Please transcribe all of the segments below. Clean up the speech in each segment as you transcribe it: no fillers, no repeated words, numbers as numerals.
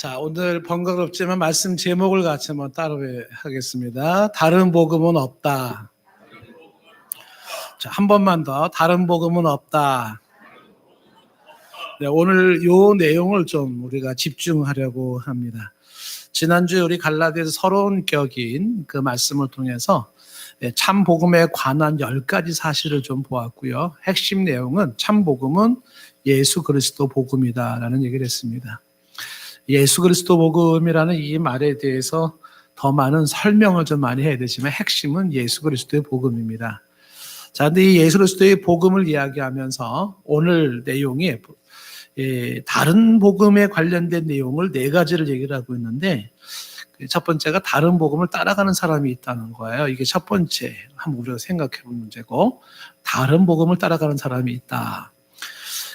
자, 오늘 번거롭지만 말씀 제목을 같이 한번 따로 하겠습니다. 다른 복음은 없다. 자, 한 번만 더. 다른 복음은 없다. 네, 오늘 요 내용을 좀 우리가 집중하려고 합니다. 지난주에 우리 갈라디아서 서러운 격인 그 말씀을 통해서 참 복음에 관한 10가지 사실을 좀 보았고요. 핵심 내용은 참 복음은 예수 그리스도 복음이다라는 얘기를 했습니다. 예수 그리스도 복음이라는 이 말에 대해서 더 많은 설명을 좀 많이 해야 되지만 핵심은 예수 그리스도의 복음입니다. 자, 근데 이 예수 그리스도의 복음을 이야기하면서 오늘 내용이 다른 복음에 관련된 내용을 4가지를 얘기를 하고 있는데, 첫 번째가 다른 복음을 따라가는 사람이 있다는 거예요. 이게 첫 번째 한번 우리가 생각해 볼 문제고, 다른 복음을 따라가는 사람이 있다.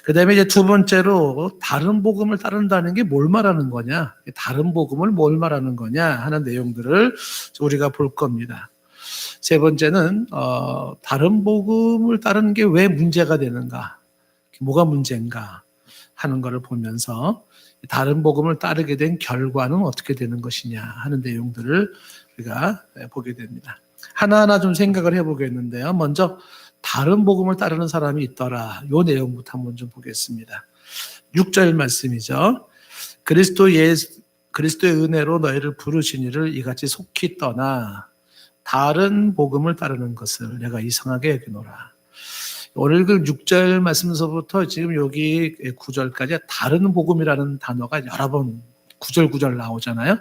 그 다음에 이제 두 번째로 다른 복음을 따른다는 게 뭘 말하는 거냐, 다른 복음을 뭘 말하는 거냐 하는 내용들을 우리가 볼 겁니다. 세 번째는 다른 복음을 따르는 게 왜 문제가 되는가, 뭐가 문제인가 하는 것을 보면서 다른 복음을 따르게 된 결과는 어떻게 되는 것이냐 하는 내용들을 우리가 보게 됩니다. 하나하나 좀 생각을 해보겠는데요. 먼저 다른 복음을 따르는 사람이 있더라. 이 내용부터 한번 좀 보겠습니다. 6절 말씀이죠. 그리스도의 은혜로 너희를 부르신 이를 이같이 속히 떠나 다른 복음을 따르는 것을 내가 이상하게 여기노라. 오늘 그 6절 말씀서부터 지금 여기 9절까지 다른 복음이라는 단어가 여러 번 구절 나오잖아요.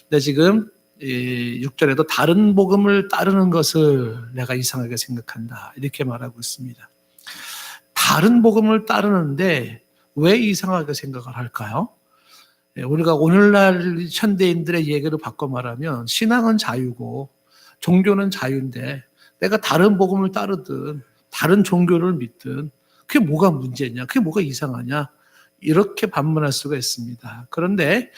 근데 지금 6절에도 다른 복음을 따르는 것을 내가 이상하게 생각한다, 이렇게 말하고 있습니다. 다른 복음을 따르는데 왜 이상하게 생각을 할까요? 우리가 오늘날 현대인들의 얘기를 바꿔 말하면 신앙은 자유고 종교는 자유인데 내가 다른 복음을 따르든 다른 종교를 믿든 그게 뭐가 문제냐, 그게 뭐가 이상하냐, 이렇게 반문할 수가 있습니다. 그런데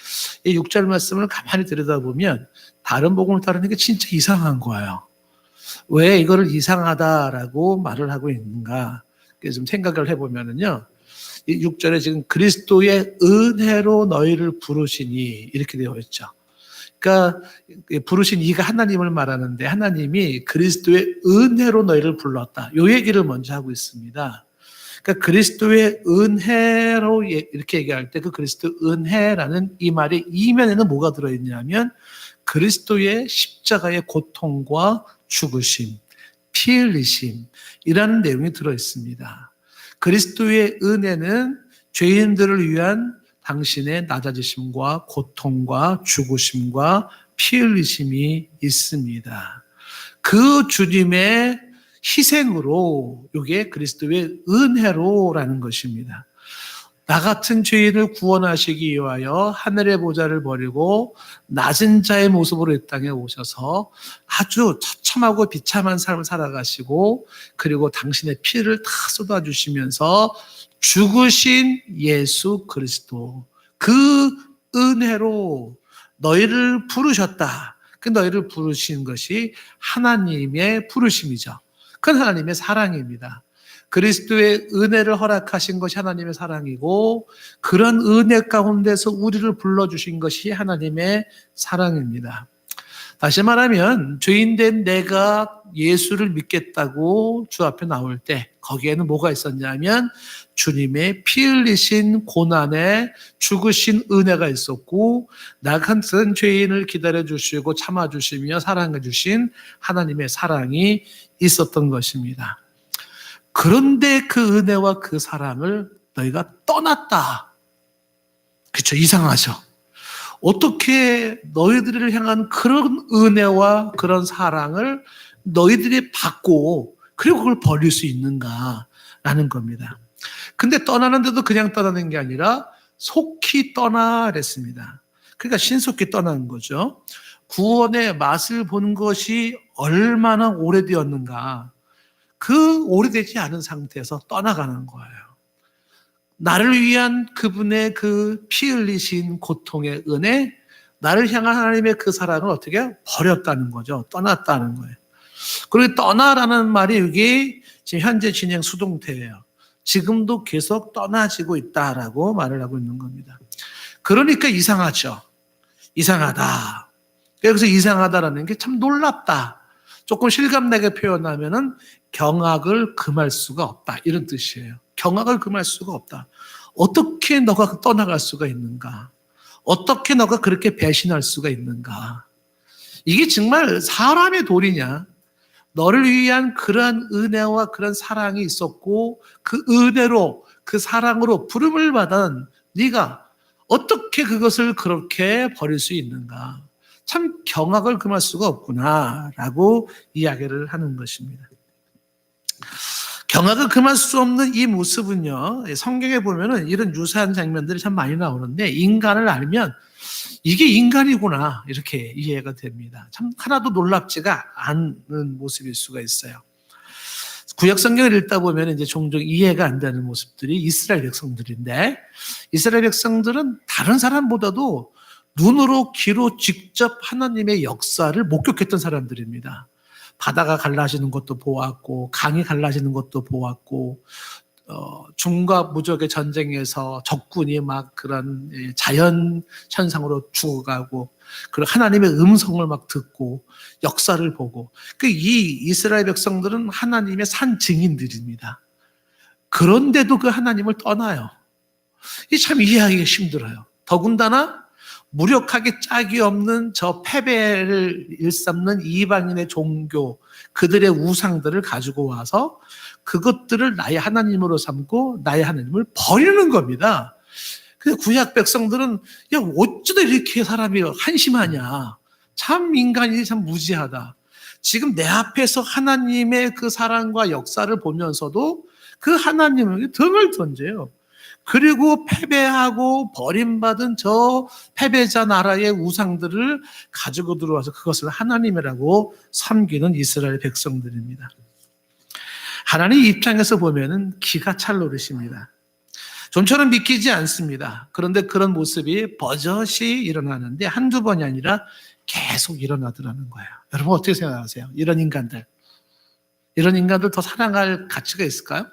이 6절 말씀을 가만히 들여다보면 다른 복음을 따르는 게 진짜 이상한 거예요. 왜 이거를 이상하다라고 말을 하고 있는가 좀 생각을 해보면요, 이 6절에 지금 그리스도의 은혜로 너희를 부르시니 이렇게 되어 있죠. 그러니까 부르신 이가 하나님을 말하는데 하나님이 그리스도의 은혜로 너희를 불렀다, 이 얘기를 먼저 하고 있습니다. 그러니까 그리스도의 은혜로 이렇게 얘기할 때 그 그리스도 은혜라는 이 말의 이면에는 뭐가 들어있냐면 그리스도의 십자가의 고통과 죽으심, 피 흘리심이라는 내용이 들어있습니다. 그리스도의 은혜는 죄인들을 위한 당신의 낮아지심과 고통과 죽으심과 피 흘리심이 있습니다. 그 주님의 희생으로, 이게 그리스도의 은혜로라는 것입니다. 나 같은 죄인을 구원하시기 위하여 하늘의 보좌를 버리고 낮은 자의 모습으로 이 땅에 오셔서 아주 처참하고 비참한 삶을 살아가시고, 그리고 당신의 피를 다 쏟아주시면서 죽으신 예수 그리스도, 그 은혜로 너희를 부르셨다. 그 너희를 부르신 것이 하나님의 부르심이죠. 그건 하나님의 사랑입니다. 그리스도의 은혜를 허락하신 것이 하나님의 사랑이고, 그런 은혜 가운데서 우리를 불러주신 것이 하나님의 사랑입니다. 다시 말하면 죄인된 내가 예수를 믿겠다고 주 앞에 나올 때 거기에는 뭐가 있었냐면 주님의 피 흘리신 고난에 죽으신 은혜가 있었고, 나 같은 죄인을 기다려주시고 참아주시며 사랑해주신 하나님의 사랑이 있었던 것입니다. 그런데 그 은혜와 그 사랑을 너희가 떠났다. 그렇죠? 이상하죠? 어떻게 너희들을 향한 그런 은혜와 그런 사랑을 너희들이 받고 그리고 그걸 버릴 수 있는가라는 겁니다. 근데 떠나는데도 그냥 떠나는 게 아니라 속히 떠나 그랬습니다. 그러니까 신속히 떠나는 거죠. 구원의 맛을 본 것이 얼마나 오래되었는가, 그 오래되지 않은 상태에서 떠나가는 거예요. 나를 위한 그분의 그 피 흘리신 고통의 은혜, 나를 향한 하나님의 그 사랑을 어떻게 버렸다는 거죠. 떠났다는 거예요. 그리고 떠나라는 말이 이게 지금 현재 진행 수동태예요. 지금도 계속 떠나지고 있다라고 말을 하고 있는 겁니다. 그러니까 이상하죠. 이상하다. 여기서 이상하다라는 게 참 놀랍다. 조금 실감나게 표현하면은 경악을 금할 수가 없다. 이런 뜻이에요. 경악을 금할 수가 없다. 어떻게 너가 떠나갈 수가 있는가? 어떻게 너가 그렇게 배신할 수가 있는가? 이게 정말 사람의 도리냐? 너를 위한 그러한 은혜와 그런 사랑이 있었고 그 은혜로 그 사랑으로 부름을 받은 네가 어떻게 그것을 그렇게 버릴 수 있는가? 참 경악을 금할 수가 없구나라고 이야기를 하는 것입니다. 경악을 금할 수 없는 이 모습은요, 성경에 보면은 이런 유사한 장면들이 참 많이 나오는데 인간을 알면 이게 인간이구나 이렇게 이해가 됩니다. 참 하나도 놀랍지가 않은 모습일 수가 있어요. 구약 성경을 읽다 보면 이제 종종 이해가 안 되는 모습들이 이스라엘 백성들인데, 이스라엘 백성들은 다른 사람보다도 눈으로 귀로 직접 하나님의 역사를 목격했던 사람들입니다. 바다가 갈라지는 것도 보았고, 강이 갈라지는 것도 보았고, 중과 무적의 전쟁에서 적군이 막 그런 자연 현상으로 죽어가고, 그리고 하나님의 음성을 막 듣고 역사를 보고, 이 이스라엘 백성들은 하나님의 산 증인들입니다. 그런데도 그 하나님을 떠나요. 이 참 이해하기가 힘들어요. 더군다나 무력하게 짝이 없는 저 패배를 일삼는 이방인의 종교, 그들의 우상들을 가지고 와서 그것들을 나의 하나님으로 삼고 나의 하나님을 버리는 겁니다. 근데 구약 백성들은 야 어쩌다 이렇게 사람이 한심하냐. 참 인간이 참 무지하다. 지금 내 앞에서 하나님의 그 사랑과 역사를 보면서도 그 하나님에게 등을 던져요. 그리고 패배하고 버림받은 저 패배자 나라의 우상들을 가지고 들어와서 그것을 하나님이라고 섬기는 이스라엘 백성들입니다. 하나님 입장에서 보면은 기가 찰 노릇입니다. 좀처럼 믿기지 않습니다. 그런데 그런 모습이 버젓이 일어나는데 한두 번이 아니라 계속 일어나더라는 거예요. 여러분 어떻게 생각하세요? 이런 인간들 더 사랑할 가치가 있을까요?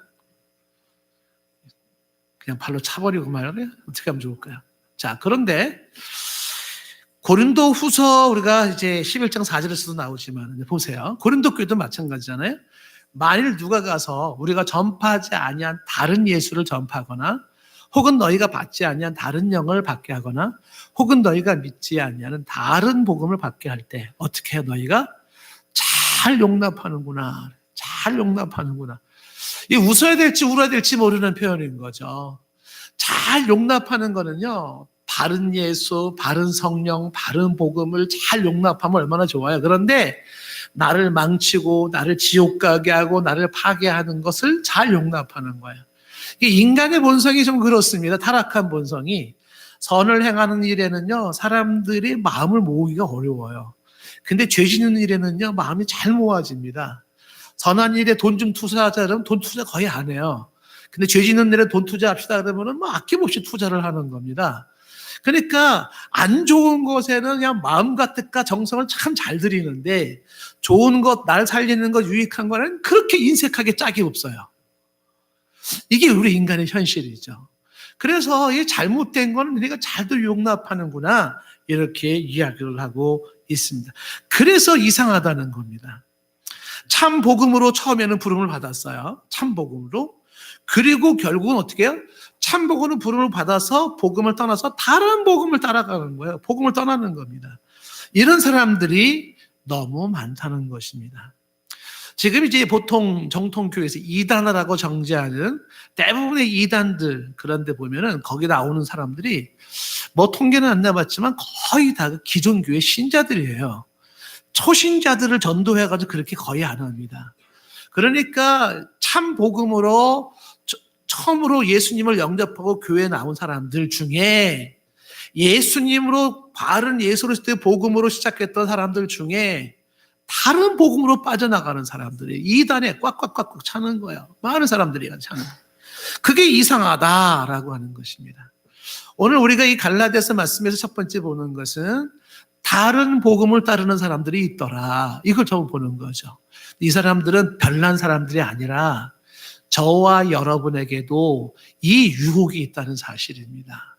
그냥 발로 차버리고 말이에요. 어떻게 하면 좋을까요? 자, 그런데 고린도 후서 우리가 이제 11장 4절에서도 나오지만 보세요. 고린도 교회도 마찬가지잖아요. 만일 누가 가서 우리가 전파하지 아니한 다른 예수를 전파하거나 혹은 너희가 받지 아니한 다른 영을 받게 하거나 혹은 너희가 믿지 아니하는 다른 복음을 받게 할 때 어떻게 해요? 너희가 잘 용납하는구나. 잘 용납하는구나. 이 웃어야 될지 울어야 될지 모르는 표현인 거죠. 잘 용납하는 거는요, 바른 예수, 바른 성령, 바른 복음을 잘 용납하면 얼마나 좋아요. 그런데 나를 망치고 나를 지옥 가게 하고 나를 파괴하는 것을 잘 용납하는 거예요. 인간의 본성이 좀 그렇습니다. 타락한 본성이. 선을 행하는 일에는요, 사람들이 마음을 모으기가 어려워요. 근데 죄 짓는 일에는요, 마음이 잘 모아집니다. 선한 일에 돈 좀 투자하자 그러면 돈 투자 거의 안 해요. 근데 죄 짓는 일에 돈 투자합시다 그러면은 뭐 아낌없이 투자를 하는 겁니다. 그러니까 안 좋은 것에는 그냥 마음과 뜻과 정성을 참 잘 들이는데 좋은 것, 날 살리는 것, 유익한 거는 그렇게 인색하게 짝이 없어요. 이게 우리 인간의 현실이죠. 그래서 이 잘못된 거는 우리가 잘도 용납하는구나 이렇게 이야기를 하고 있습니다. 그래서 이상하다는 겁니다. 참 복음으로 처음에는 부름을 받았어요. 참 복음으로. 그리고 결국은 어떻게 해요? 참 복음으로 부름을 받아서 복음을 떠나서 다른 복음을 따라가는 거예요. 복음을 떠나는 겁니다. 이런 사람들이 너무 많다는 것입니다. 지금 이제 보통 정통교회에서 이단이라고 정죄하는 대부분의 이단들, 그런데 보면은 거기 나오는 사람들이 뭐 통계는 안 나봤지만 거의 다 기존 교회 신자들이에요. 초신자들을 전도해가지고 그렇게 거의 안 합니다. 그러니까 참 복음으로 처음으로 예수님을 영접하고 교회에 나온 사람들 중에 예수님으로 바른 예수로 복음으로 시작했던 사람들 중에 다른 복음으로 빠져나가는 사람들이 이단에 꽉꽉꽉꽉 차는 거예요. 많은 사람들이 차는 거예요. 그게 이상하다라고 하는 것입니다. 오늘 우리가 이 갈라디아서 말씀에서 첫 번째 보는 것은 다른 복음을 따르는 사람들이 있더라. 이걸 처음 보는 거죠. 이 사람들은 별난 사람들이 아니라 저와 여러분에게도 이 유혹이 있다는 사실입니다.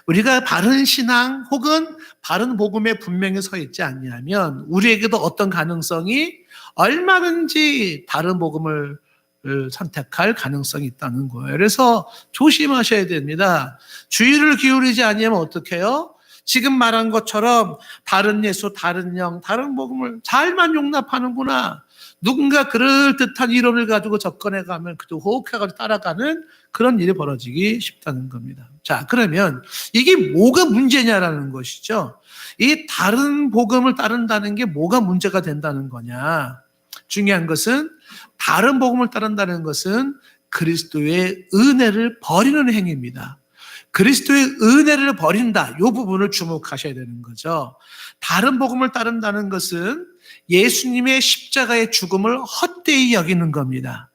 우리가 바른 신앙 혹은 바른 복음에 분명히 서 있지 않냐면 우리에게도 어떤 가능성이 얼마든지 다른 복음을 선택할 가능성이 있다는 거예요. 그래서 조심하셔야 됩니다. 주의를 기울이지 않으면 어떻게 해요? 지금 말한 것처럼 다른 예수, 다른 영, 다른 복음을 잘만 용납하는구나. 누군가 그럴듯한 이론을 가지고 접근해가면 그저 호흡해가지고 따라가는 그런 일이 벌어지기 쉽다는 겁니다. 자, 그러면 이게 뭐가 문제냐라는 것이죠. 이 다른 복음을 따른다는 게 뭐가 문제가 된다는 거냐. 중요한 것은 다른 복음을 따른다는 것은 그리스도의 은혜를 버리는 행위입니다. 그리스도의 은혜를 버린다. 이 부분을 주목하셔야 되는 거죠. 다른 복음을 따른다는 것은 예수님의 십자가의 죽음을 헛되이 여기는 겁니다.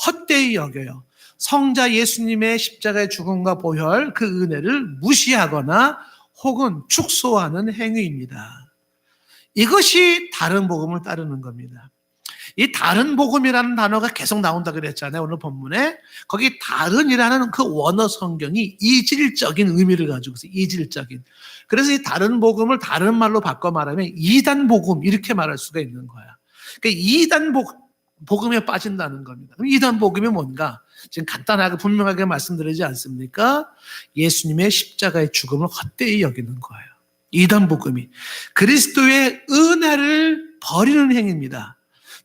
헛되이 여겨요. 성자 예수님의 십자가의 죽음과 보혈, 그 은혜를 무시하거나 혹은 축소하는 행위입니다. 이것이 다른 복음을 따르는 겁니다. 이 다른 복음이라는 단어가 계속 나온다 그랬잖아요. 오늘 본문에. 거기 다른이라는 그 원어 성경이 이질적인 의미를 가지고 있어요. 이질적인. 그래서 이 다른 복음을 다른 말로 바꿔 말하면 이단 복음 이렇게 말할 수가 있는 거야. 그러니까 이단 복음에 빠진다는 겁니다. 그럼 이단 복음이 뭔가? 지금 간단하게 분명하게 말씀드리지 않습니까? 예수님의 십자가의 죽음을 헛되이 여기는 거예요. 이단 복음이. 그리스도의 은혜를 버리는 행위입니다.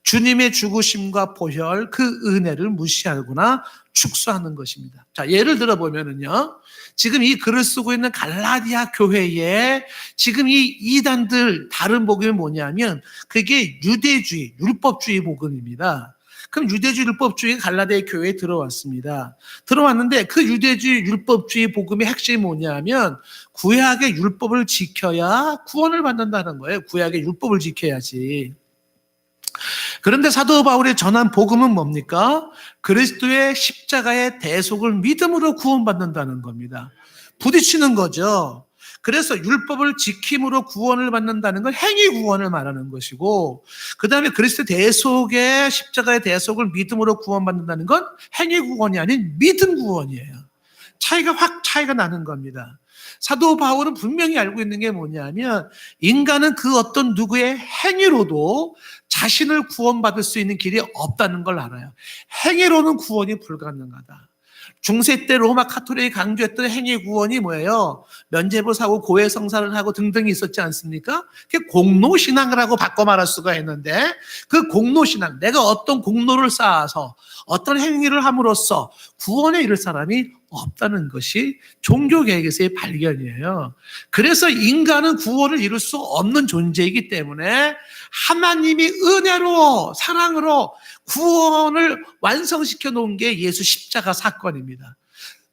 주님의 죽으심과 보혈, 그 은혜를 무시하거나 축소하는 것입니다. 자, 예를 들어 보면은요, 지금 이 글을 쓰고 있는 갈라디아 교회에 지금 이 이단들 다른 복음이 뭐냐면 그게 유대주의, 율법주의 복음입니다. 그럼 유대주의, 율법주의가 갈라디아 교회에 들어왔습니다. 들어왔는데 그 유대주의, 율법주의 복음의 핵심이 뭐냐면 구약의 율법을 지켜야 구원을 받는다는 거예요. 구약의 율법을 지켜야지. 그런데 사도 바울이 전한 복음은 뭡니까? 그리스도의 십자가의 대속을 믿음으로 구원받는다는 겁니다. 부딪히는 거죠. 그래서 율법을 지킴으로 구원을 받는다는 건 행위 구원을 말하는 것이고, 그 다음에 그리스도 대속의 십자가의 대속을 믿음으로 구원받는다는 건 행위 구원이 아닌 믿음 구원이에요. 차이가 나는 겁니다. 사도 바울은 분명히 알고 있는 게 뭐냐면 인간은 그 어떤 누구의 행위로도 자신을 구원받을 수 있는 길이 없다는 걸 알아요. 행위로는 구원이 불가능하다. 중세 때 로마 카톨릭이 강조했던 행위 구원이 뭐예요? 면죄부 사고 고해 성사를 하고 등등이 있었지 않습니까? 그게 공로신앙을 하고 바꿔 말할 수가 있는데 그 공로신앙, 내가 어떤 공로를 쌓아서 어떤 행위를 함으로써 구원에 이를 사람이 없다는 것이 종교개혁에서의 발견이에요. 그래서 인간은 구원을 이룰 수 없는 존재이기 때문에 하나님이 은혜로 사랑으로 구원을 완성시켜 놓은 게 예수 십자가 사건입니다.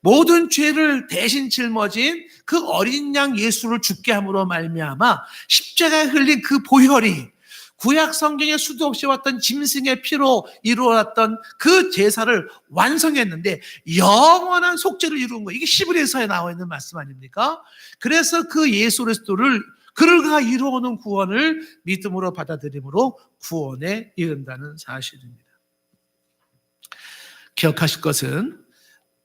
모든 죄를 대신 짊어진 그 어린 양 예수를 죽게 함으로 말미암아 십자가에 흘린 그 보혈이 구약 성경에 수도 없이 왔던 짐승의 피로 이루어졌던 그 제사를 완성했는데 영원한 속죄를 이룬 거예요. 이게 시브리서에 나와 있는 말씀 아닙니까? 그래서 그 예수 그리스도를 그가 이루어오는 구원을 믿음으로 받아들임으로 구원에 이른다는 사실입니다. 기억하실 것은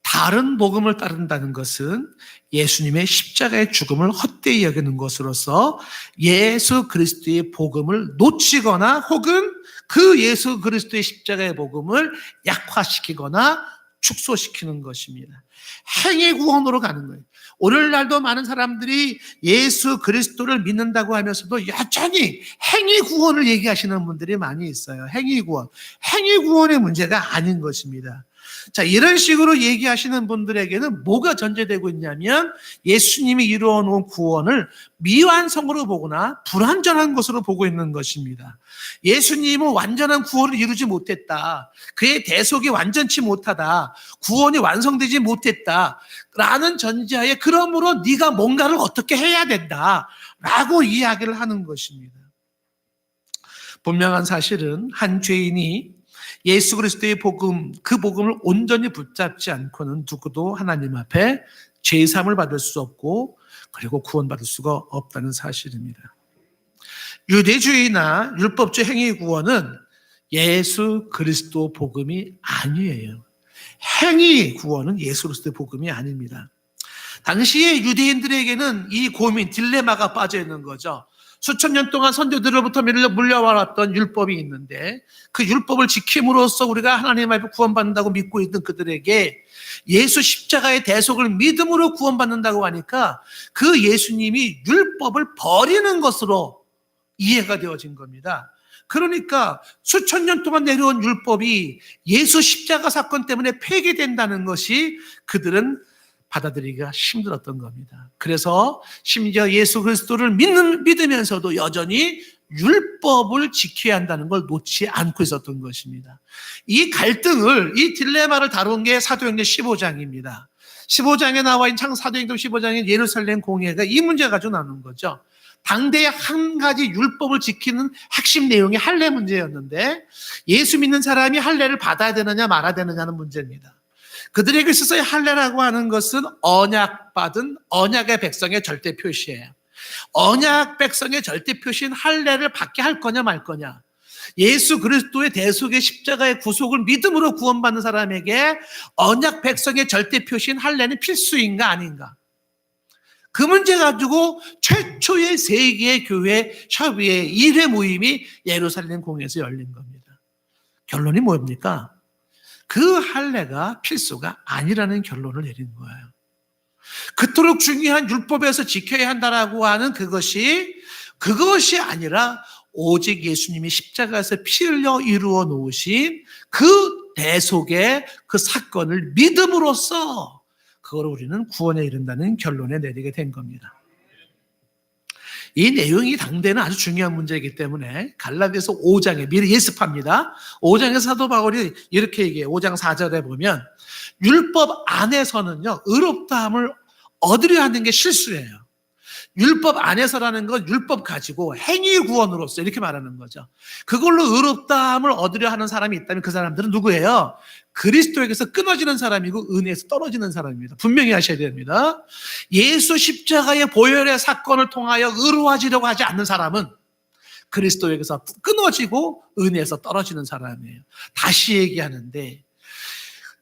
다른 복음을 따른다는 것은 예수님의 십자가의 죽음을 헛되이 여기는 것으로서 예수 그리스도의 복음을 놓치거나 혹은 그 예수 그리스도의 십자가의 복음을 약화시키거나 축소시키는 것입니다. 행위 구원으로 가는 거예요. 오늘날도 많은 사람들이 예수 그리스도를 믿는다고 하면서도 여전히 행위 구원을 얘기하시는 분들이 많이 있어요. 행위 구원. 행위 구원의 문제가 아닌 것입니다. 자, 이런 식으로 얘기하시는 분들에게는 뭐가 전제되고 있냐면 예수님이 이루어 놓은 구원을 미완성으로 보거나 불완전한 것으로 보고 있는 것입니다. 예수님은 완전한 구원을 이루지 못했다. 그의 대속이 완전치 못하다. 구원이 완성되지 못했다. 라는 전제하에 그러므로 네가 뭔가를 어떻게 해야 된다. 라고 이야기를 하는 것입니다. 분명한 사실은 한 죄인이 예수 그리스도의 복음, 그 복음을 온전히 붙잡지 않고는 누구도 하나님 앞에 죄사함을 받을 수 없고 그리고 구원받을 수가 없다는 사실입니다. 유대주의나 율법주의 행위 구원은 예수 그리스도 복음이 아니에요. 행위 구원은 예수 그리스도의 복음이 아닙니다. 당시에 유대인들에게는 이 고민, 딜레마가 빠져 있는 거죠. 수천 년 동안 선조들로부터 물려왔던 율법이 있는데 그 율법을 지킴으로써 우리가 하나님 앞에 구원받는다고 믿고 있던 그들에게 예수 십자가의 대속을 믿음으로 구원받는다고 하니까 그 예수님이 율법을 버리는 것으로 이해가 되어진 겁니다. 그러니까 수천 년 동안 내려온 율법이 예수 십자가 사건 때문에 폐기된다는 것이 그들은 받아들이기가 힘들었던 겁니다. 그래서 심지어 예수 그리스도를 믿으면서도 여전히 율법을 지켜야 한다는 걸 놓지 않고 있었던 것입니다. 이 갈등을, 이 딜레마를 다룬 게 사도행전 15장입니다. 15장에 나와 있는 사도행전 15장의 예루살렘 공회가 이 문제 가지고 나눈 거죠. 당대의 한 가지 율법을 지키는 핵심 내용이 할례 문제였는데 예수 믿는 사람이 할례를 받아야 되느냐 말아야 되느냐는 문제입니다. 그들에게 있어서의 할례라고 하는 것은 언약받은 언약의 백성의 절대 표시예요. 언약 백성의 절대 표시인 할례를 받게 할 거냐 말 거냐. 예수 그리스도의 대속의 십자가의 구속을 믿음으로 구원받는 사람에게 언약 백성의 절대 표시인 할례는 필수인가 아닌가. 그 문제 가지고 최초의 세계의 교회 협의회 1회 모임이 예루살렘 공회에서 열린 겁니다. 결론이 뭡니까? 그 할례가 필수가 아니라는 결론을 내린 거예요. 그토록 중요한 율법에서 지켜야 한다라고 하는 그것이 아니라 오직 예수님이 십자가에서 피 흘려 이루어 놓으신 그 대속의 그 사건을 믿음으로써 그걸 우리는 구원에 이른다는 결론에 내리게 된 겁니다. 이 내용이 당대는 아주 중요한 문제이기 때문에 갈라디아서 5장에 미리 예습합니다. 5장에서 사도 바울이 이렇게 얘기해요. 5장 4절에 보면 율법 안에서는요, 의롭다함을 얻으려 하는 게 실수예요. 율법 안에서라는 건 율법 가지고 행위 구원으로서 이렇게 말하는 거죠. 그걸로 의롭다함을 얻으려 하는 사람이 있다면 그 사람들은 누구예요? 그리스도에게서 끊어지는 사람이고 은혜에서 떨어지는 사람입니다. 분명히 하셔야 됩니다. 예수 십자가의 보혈의 사건을 통하여 의로워지려고 하지 않는 사람은 그리스도에게서 끊어지고 은혜에서 떨어지는 사람이에요. 다시 얘기하는데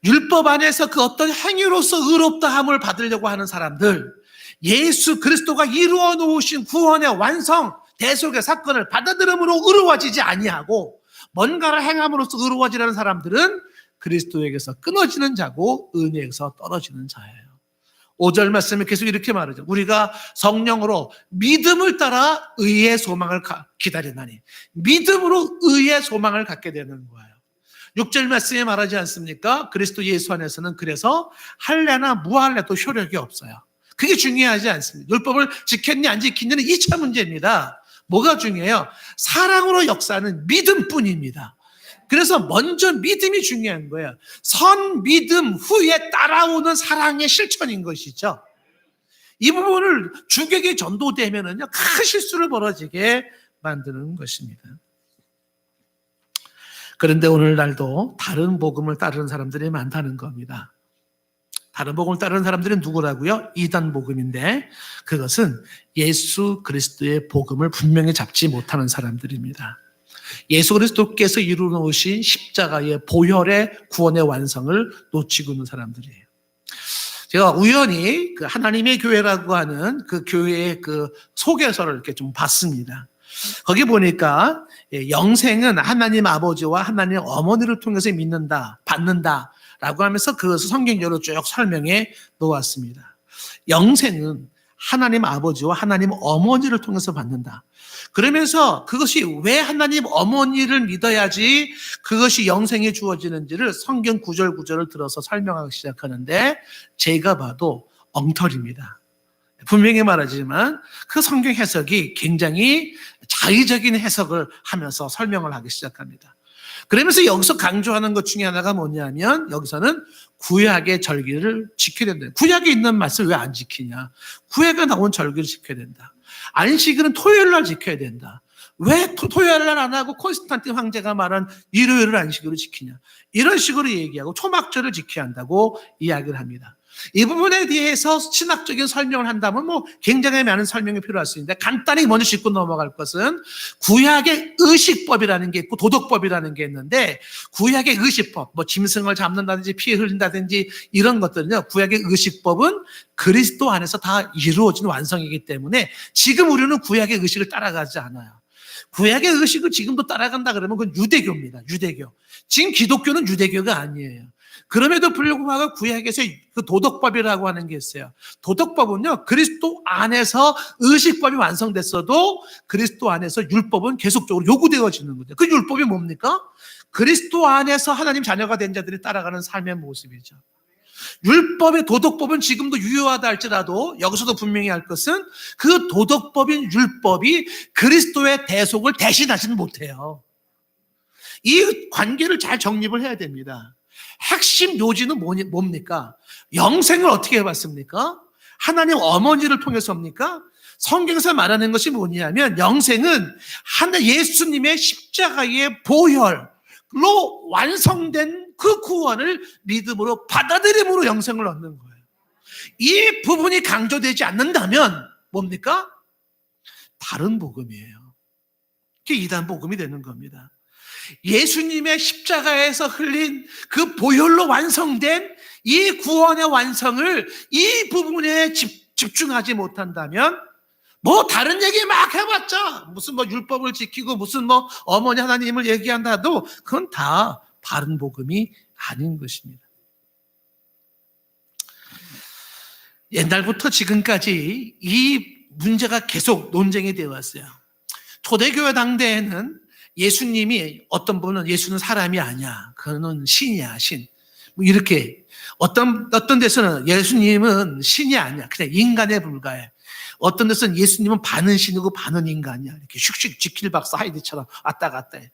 율법 안에서 그 어떤 행위로서 의롭다함을 받으려고 하는 사람들, 예수 그리스도가 이루어 놓으신 구원의 완성, 대속의 사건을 받아들임으로 의로워지지 아니하고 뭔가를 행함으로써 의로워지려는 사람들은 그리스도에게서 끊어지는 자고 은혜에서 떨어지는 자예요. 5절 말씀에 계속 이렇게 말하죠. 우리가 성령으로 믿음을 따라 의의 소망을 기다리나니 믿음으로 의의 소망을 갖게 되는 거예요. 6절 말씀에 말하지 않습니까? 그리스도 예수 안에서는 그래서 할례나 무할례도 효력이 없어요. 그게 중요하지 않습니다. 율법을 지켰냐 안 지켰냐는 2차 문제입니다. 뭐가 중요해요? 사랑으로 역사하는 믿음뿐입니다. 그래서 먼저 믿음이 중요한 거예요. 선 믿음 후에 따라오는 사랑의 실천인 것이죠. 이 부분을 주객에 전도되면은요, 큰 실수를 벌어지게 만드는 것입니다. 그런데 오늘날도 다른 복음을 따르는 사람들이 많다는 겁니다. 다른 복음을 따르는 사람들은 누구라고요? 이단 복음인데 그것은 예수 그리스도의 복음을 분명히 잡지 못하는 사람들입니다. 예수 그리스도께서 이루어 놓으신 십자가의 보혈의 구원의 완성을 놓치고 있는 사람들이에요. 제가 우연히 그 하나님의 교회라고 하는 그 교회의 그 소개서를 이렇게 좀 봤습니다. 거기 보니까 영생은 하나님 아버지와 하나님 어머니를 통해서 믿는다, 받는다 라고 하면서 그것을 성경적으로 쭉 설명해 놓았습니다. 영생은 하나님 아버지와 하나님 어머니를 통해서 받는다. 그러면서 그것이 왜 하나님 어머니를 믿어야지 그것이 영생에 주어지는지를 성경 구절구절을 들어서 설명하기 시작하는데 제가 봐도 엉터리입니다. 분명히 말하지만 그 성경 해석이 굉장히 자의적인 해석을 하면서 설명을 하기 시작합니다. 그러면서 여기서 강조하는 것 중에 하나가 뭐냐면 여기서는 구약의 절기를 지켜야 된다. 구약에 있는 말씀을 왜 안 지키냐. 구약에 나온 절기를 지켜야 된다. 안식일은 토요일 날 지켜야 된다. 왜 토요일 날 안 하고 콘스탄틴 황제가 말한 일요일을 안식일로 지키냐. 이런 식으로 얘기하고 초막절을 지켜야 한다고 이야기를 합니다. 이 부분에 대해서 신학적인 설명을 한다면 굉장히 많은 설명이 필요할 수 있는데, 간단히 먼저 짚고 넘어갈 것은 구약의 의식법이라는 게 있고 도덕법이라는 게 있는데, 구약의 의식법, 짐승을 잡는다든지 피 흘린다든지 이런 것들은요, 구약의 의식법은 그리스도 안에서 다 이루어진 완성이기 때문에 지금 우리는 구약의 의식을 따라가지 않아요. 구약의 의식을 지금도 따라간다 그러면 그건 유대교입니다. 유대교. 지금 기독교는 유대교가 아니에요. 그럼에도 불구하고 구약에서 그 도덕법이라고 하는 게 있어요. 도덕법은요, 그리스도 안에서 의식법이 완성됐어도 그리스도 안에서 율법은 계속적으로 요구되어지는 거죠. 그 율법이 뭡니까? 그리스도 안에서 하나님 자녀가 된 자들이 따라가는 삶의 모습이죠. 율법의 도덕법은 지금도 유효하다 할지라도 여기서도 분명히 할 것은 그 도덕법인 율법이 그리스도의 대속을 대신하지는 못해요. 이 관계를 잘 정립을 해야 됩니다. 핵심 요지는 뭡니까? 영생을 어떻게 해봤습니까? 하나님 어머니를 통해서입니까? 성경에서 말하는 것이 뭐냐면 영생은 예수님의 십자가의 보혈로 완성된 그 구원을 믿음으로 받아들임으로 영생을 얻는 거예요. 이 부분이 강조되지 않는다면 뭡니까? 다른 복음이에요. 그게 이단 복음이 되는 겁니다. 예수님의 십자가에서 흘린 그 보혈로 완성된 이 구원의 완성을 이 부분에 집중하지 못한다면 다른 얘기 막 해봤자 무슨 율법을 지키고 무슨 어머니 하나님을 얘기한다도 그건 다 바른 복음이 아닌 것입니다. 옛날부터 지금까지 이 문제가 계속 논쟁이 되어 왔어요. 초대교회 당대에는 예수님이 어떤 분은 예수는 사람이 아니야. 그는 신이야, 신. 이렇게 어떤 데서는 예수님은 신이 아니야. 그냥 인간에 불과해. 어떤 데서는 예수님은 반은 신이고 반은 인간이야. 이렇게 슉슉 지킬 박사 하이드처럼 왔다 갔다 해.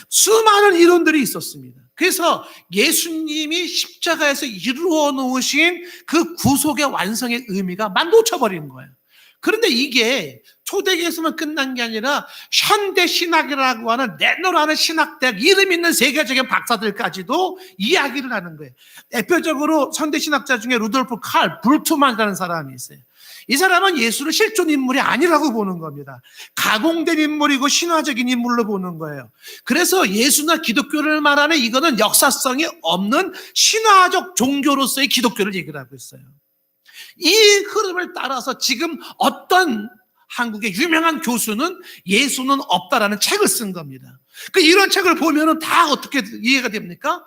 수많은 이론들이 있었습니다. 그래서 예수님이 십자가에서 이루어 놓으신 그 구속의 완성의 의미가 놓쳐버린 거예요. 그런데 이게 초대교회에서만 끝난 게 아니라 현대 신학이라고 하는 내노라는 신학대학 이름 있는 세계적인 박사들까지도 이야기를 하는 거예요. 대표적으로 현대 신학자 중에 루돌프 칼 불트만이라는 사람이 있어요. 이 사람은 예수를 실존 인물이 아니라고 보는 겁니다. 가공된 인물이고 신화적인 인물로 보는 거예요. 그래서 예수나 기독교를 말하는 이거는 역사성이 없는 신화적 종교로서의 기독교를 얘기를 하고 있어요. 이 흐름을 따라서 지금 어떤 한국의 유명한 교수는 예수는 없다라는 책을 쓴 겁니다. 이런 책을 보면은 다 어떻게 이해가 됩니까?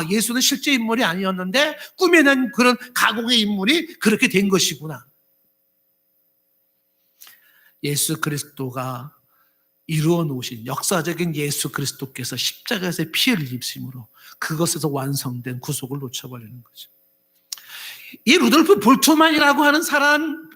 예수는 실제 인물이 아니었는데 꾸며낸 그런 가공의 인물이 그렇게 된 것이구나. 예수 그리스도가 이루어 놓으신 역사적인 예수 그리스도께서 십자가에서 피를 입으심으로 그것에서 완성된 구속을 놓쳐버리는 거죠. 이 루돌프 볼트만이라고 하는 사람은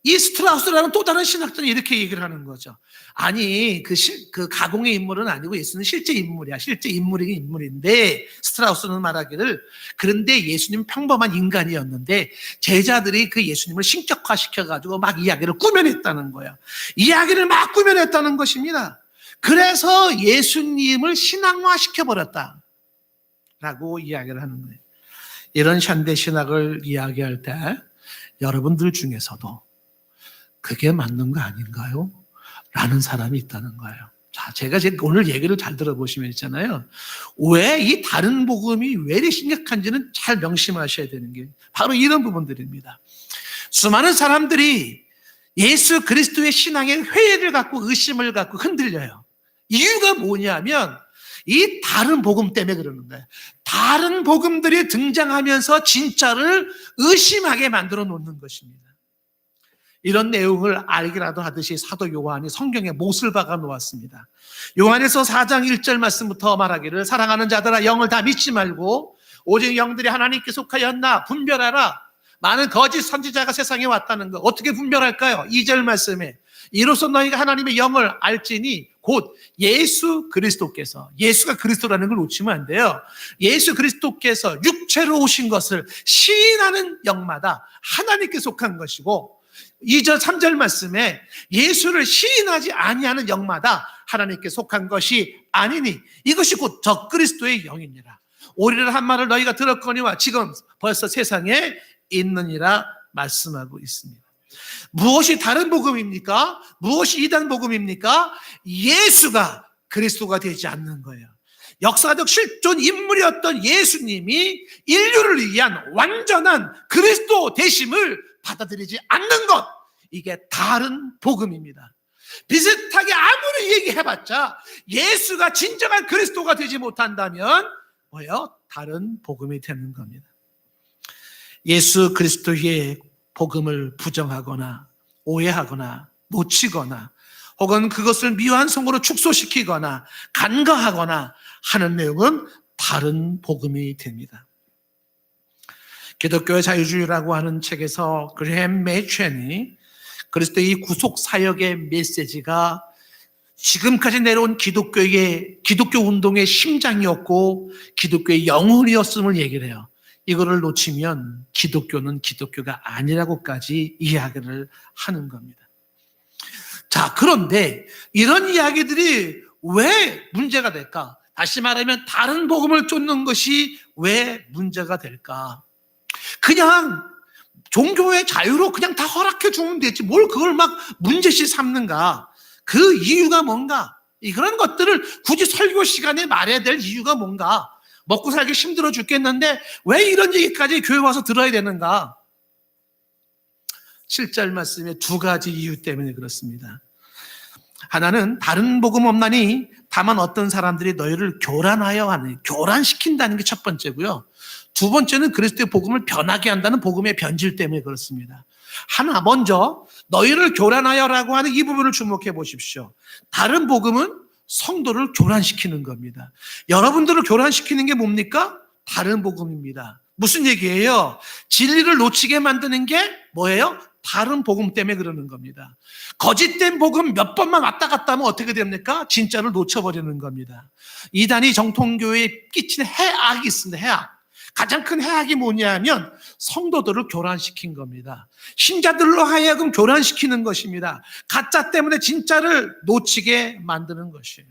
이 스트라우스라는 또 다른 신학자는 이렇게 얘기를 하는 거죠. 아니, 그 가공의 인물은 아니고 예수는 실제 인물이야. 실제 인물이긴 인물인데, 스트라우스는 말하기를, 그런데 예수님 평범한 인간이었는데, 제자들이 그 예수님을 신격화시켜가지고 막 이야기를 꾸며냈다는 거예요. 이야기를 막 꾸며냈다는 것입니다. 그래서 예수님을 신앙화시켜버렸다. 라고 이야기를 하는 거예요. 이런 현대 신학을 이야기할 때, 여러분들 중에서도 그게 맞는 거 아닌가요? 라는 사람이 있다는 거예요. 자, 제가 오늘 얘기를 잘 들어보시면 있잖아요. 왜 이 다른 복음이 왜 이렇게 심각한지는 잘 명심하셔야 되는 게 바로 이런 부분들입니다. 수많은 사람들이 예수 그리스도의 신앙에 회의를 갖고 의심을 갖고 흔들려요. 이유가 뭐냐면 이 다른 복음 때문에 그러는 거예요. 다른 복음들이 등장하면서 진짜를 의심하게 만들어 놓는 것입니다. 이런 내용을 알기라도 하듯이 사도 요한이 성경에 못을 박아 놓았습니다. 요한에서 4장 1절 말씀부터 말하기를 사랑하는 자들아 영을 다 믿지 말고 오직 영들이 하나님께 속하였나 분별하라. 많은 거짓 선지자가 세상에 왔다는 거 어떻게 분별할까요? 2절 말씀에 이로써 너희가 하나님의 영을 알지니 곧 예수 그리스도께서 예수가 그리스도라는 걸 놓치면 안 돼요. 예수 그리스도께서 육체로 오신 것을 시인하는 영마다 하나님께 속한 것이고 2절 3절 말씀에 예수를 시인하지 아니하는 영마다 하나님께 속한 것이 아니니 이것이 곧 적그리스도의 영이니라. 오리를 한 마리를 너희가 들었거니와 지금 벌써 세상에 있느니라 말씀하고 있습니다. 무엇이 다른 복음입니까? 무엇이 이단 복음입니까? 예수가 그리스도가 되지 않는 거예요. 역사적 실존 인물이었던 예수님이 인류를 위한 완전한 그리스도 되심을 받아들이지 않는 것, 이게 다른 복음입니다. 비슷하게 아무리 얘기해봤자 예수가 진정한 그리스도가 되지 못한다면 뭐예요? 다른 복음이 되는 겁니다. 예수 그리스도의 복음을 부정하거나 오해하거나 놓치거나 혹은 그것을 미완성으로 축소시키거나 간과하거나 하는 내용은 다른 복음이 됩니다. 기독교의 자유주의라고 하는 책에서 그레햄 매첸이 그리스도의 구속 사역의 메시지가 지금까지 내려온 기독교 운동의 심장이었고 기독교의 영혼이었음을 얘기를 해요. 이거를 놓치면 기독교는 기독교가 아니라고까지 이야기를 하는 겁니다. 자, 그런데 이런 이야기들이 왜 문제가 될까? 다시 말하면 다른 복음을 쫓는 것이 왜 문제가 될까? 그냥 종교의 자유로 그냥 다 허락해 주면 되지 뭘 그걸 막 문제시 삼는가? 그 이유가 뭔가? 그런 것들을 굳이 설교 시간에 말해야 될 이유가 뭔가? 먹고 살기 힘들어 죽겠는데 왜 이런 얘기까지 교회 와서 들어야 되는가? 7절 말씀에 두 가지 이유 때문에 그렇습니다. 하나는 다른 복음 없나니 다만 어떤 사람들이 너희를 교란하여 하는, 교란시킨다는 게 첫 번째고요. 두 번째는 그리스도의 복음을 변하게 한다는 복음의 변질 때문에 그렇습니다. 하나, 먼저 너희를 교란하여라고 하는 이 부분을 주목해 보십시오. 다른 복음은 성도를 교란시키는 겁니다. 여러분들을 교란시키는 게 뭡니까? 다른 복음입니다. 무슨 얘기예요? 진리를 놓치게 만드는 게 뭐예요? 다른 복음 때문에 그러는 겁니다. 거짓된 복음 몇 번만 왔다 갔다 하면 어떻게 됩니까? 진짜를 놓쳐버리는 겁니다. 이단이 정통교회에 끼친 해악이 있습니다. 해악. 가장 큰 해악이 뭐냐면 성도들을 교란시킨 겁니다. 신자들로 하여금 교란시키는 것입니다. 가짜 때문에 진짜를 놓치게 만드는 것이에요.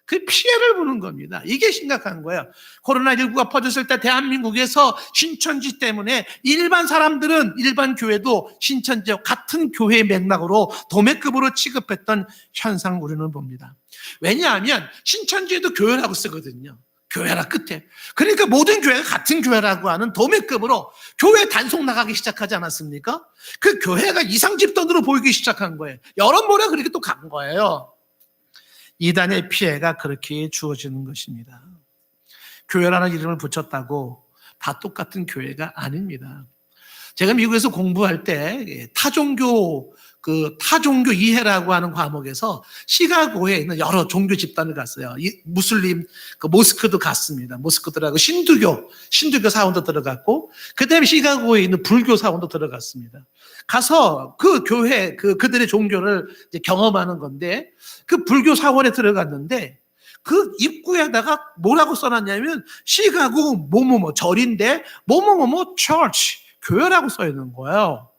그 피해를 보는 겁니다. 이게 심각한 거예요. 코로나19가 퍼졌을 때 대한민국에서 신천지 때문에 일반 사람들은 일반 교회도 신천지와 같은 교회의 맥락으로 도매급으로 취급했던 현상을 우리는 봅니다. 왜냐하면 신천지에도 교회라고 쓰거든요. 교회라 끝에. 그러니까 모든 교회가 같은 교회라고 하는 도매급으로 교회 단속 나가기 시작하지 않았습니까? 그 교회가 이상집단으로 보이기 시작한 거예요. 여러모로 그렇게 또 간 거예요. 이단의 피해가 그렇게 주어지는 것입니다. 교회라는 이름을 붙였다고 다 똑같은 교회가 아닙니다. 제가 미국에서 공부할 때 타종교 이해라고 하는 과목에서 시카고에 있는 여러 종교 집단을 갔어요. 무슬림 모스크도 갔습니다. 모스크들하고 신두교 사원도 들어갔고, 그다음에 시카고에 있는 불교 사원도 들어갔습니다. 가서 그 교회 그들의 종교를 이제 경험하는 건데, 그 불교 사원에 들어갔는데 그 입구에다가 뭐라고 써놨냐면 시카고 뭐뭐뭐 절인데 뭐뭐뭐뭐 church 교회라고 써 있는 거예요.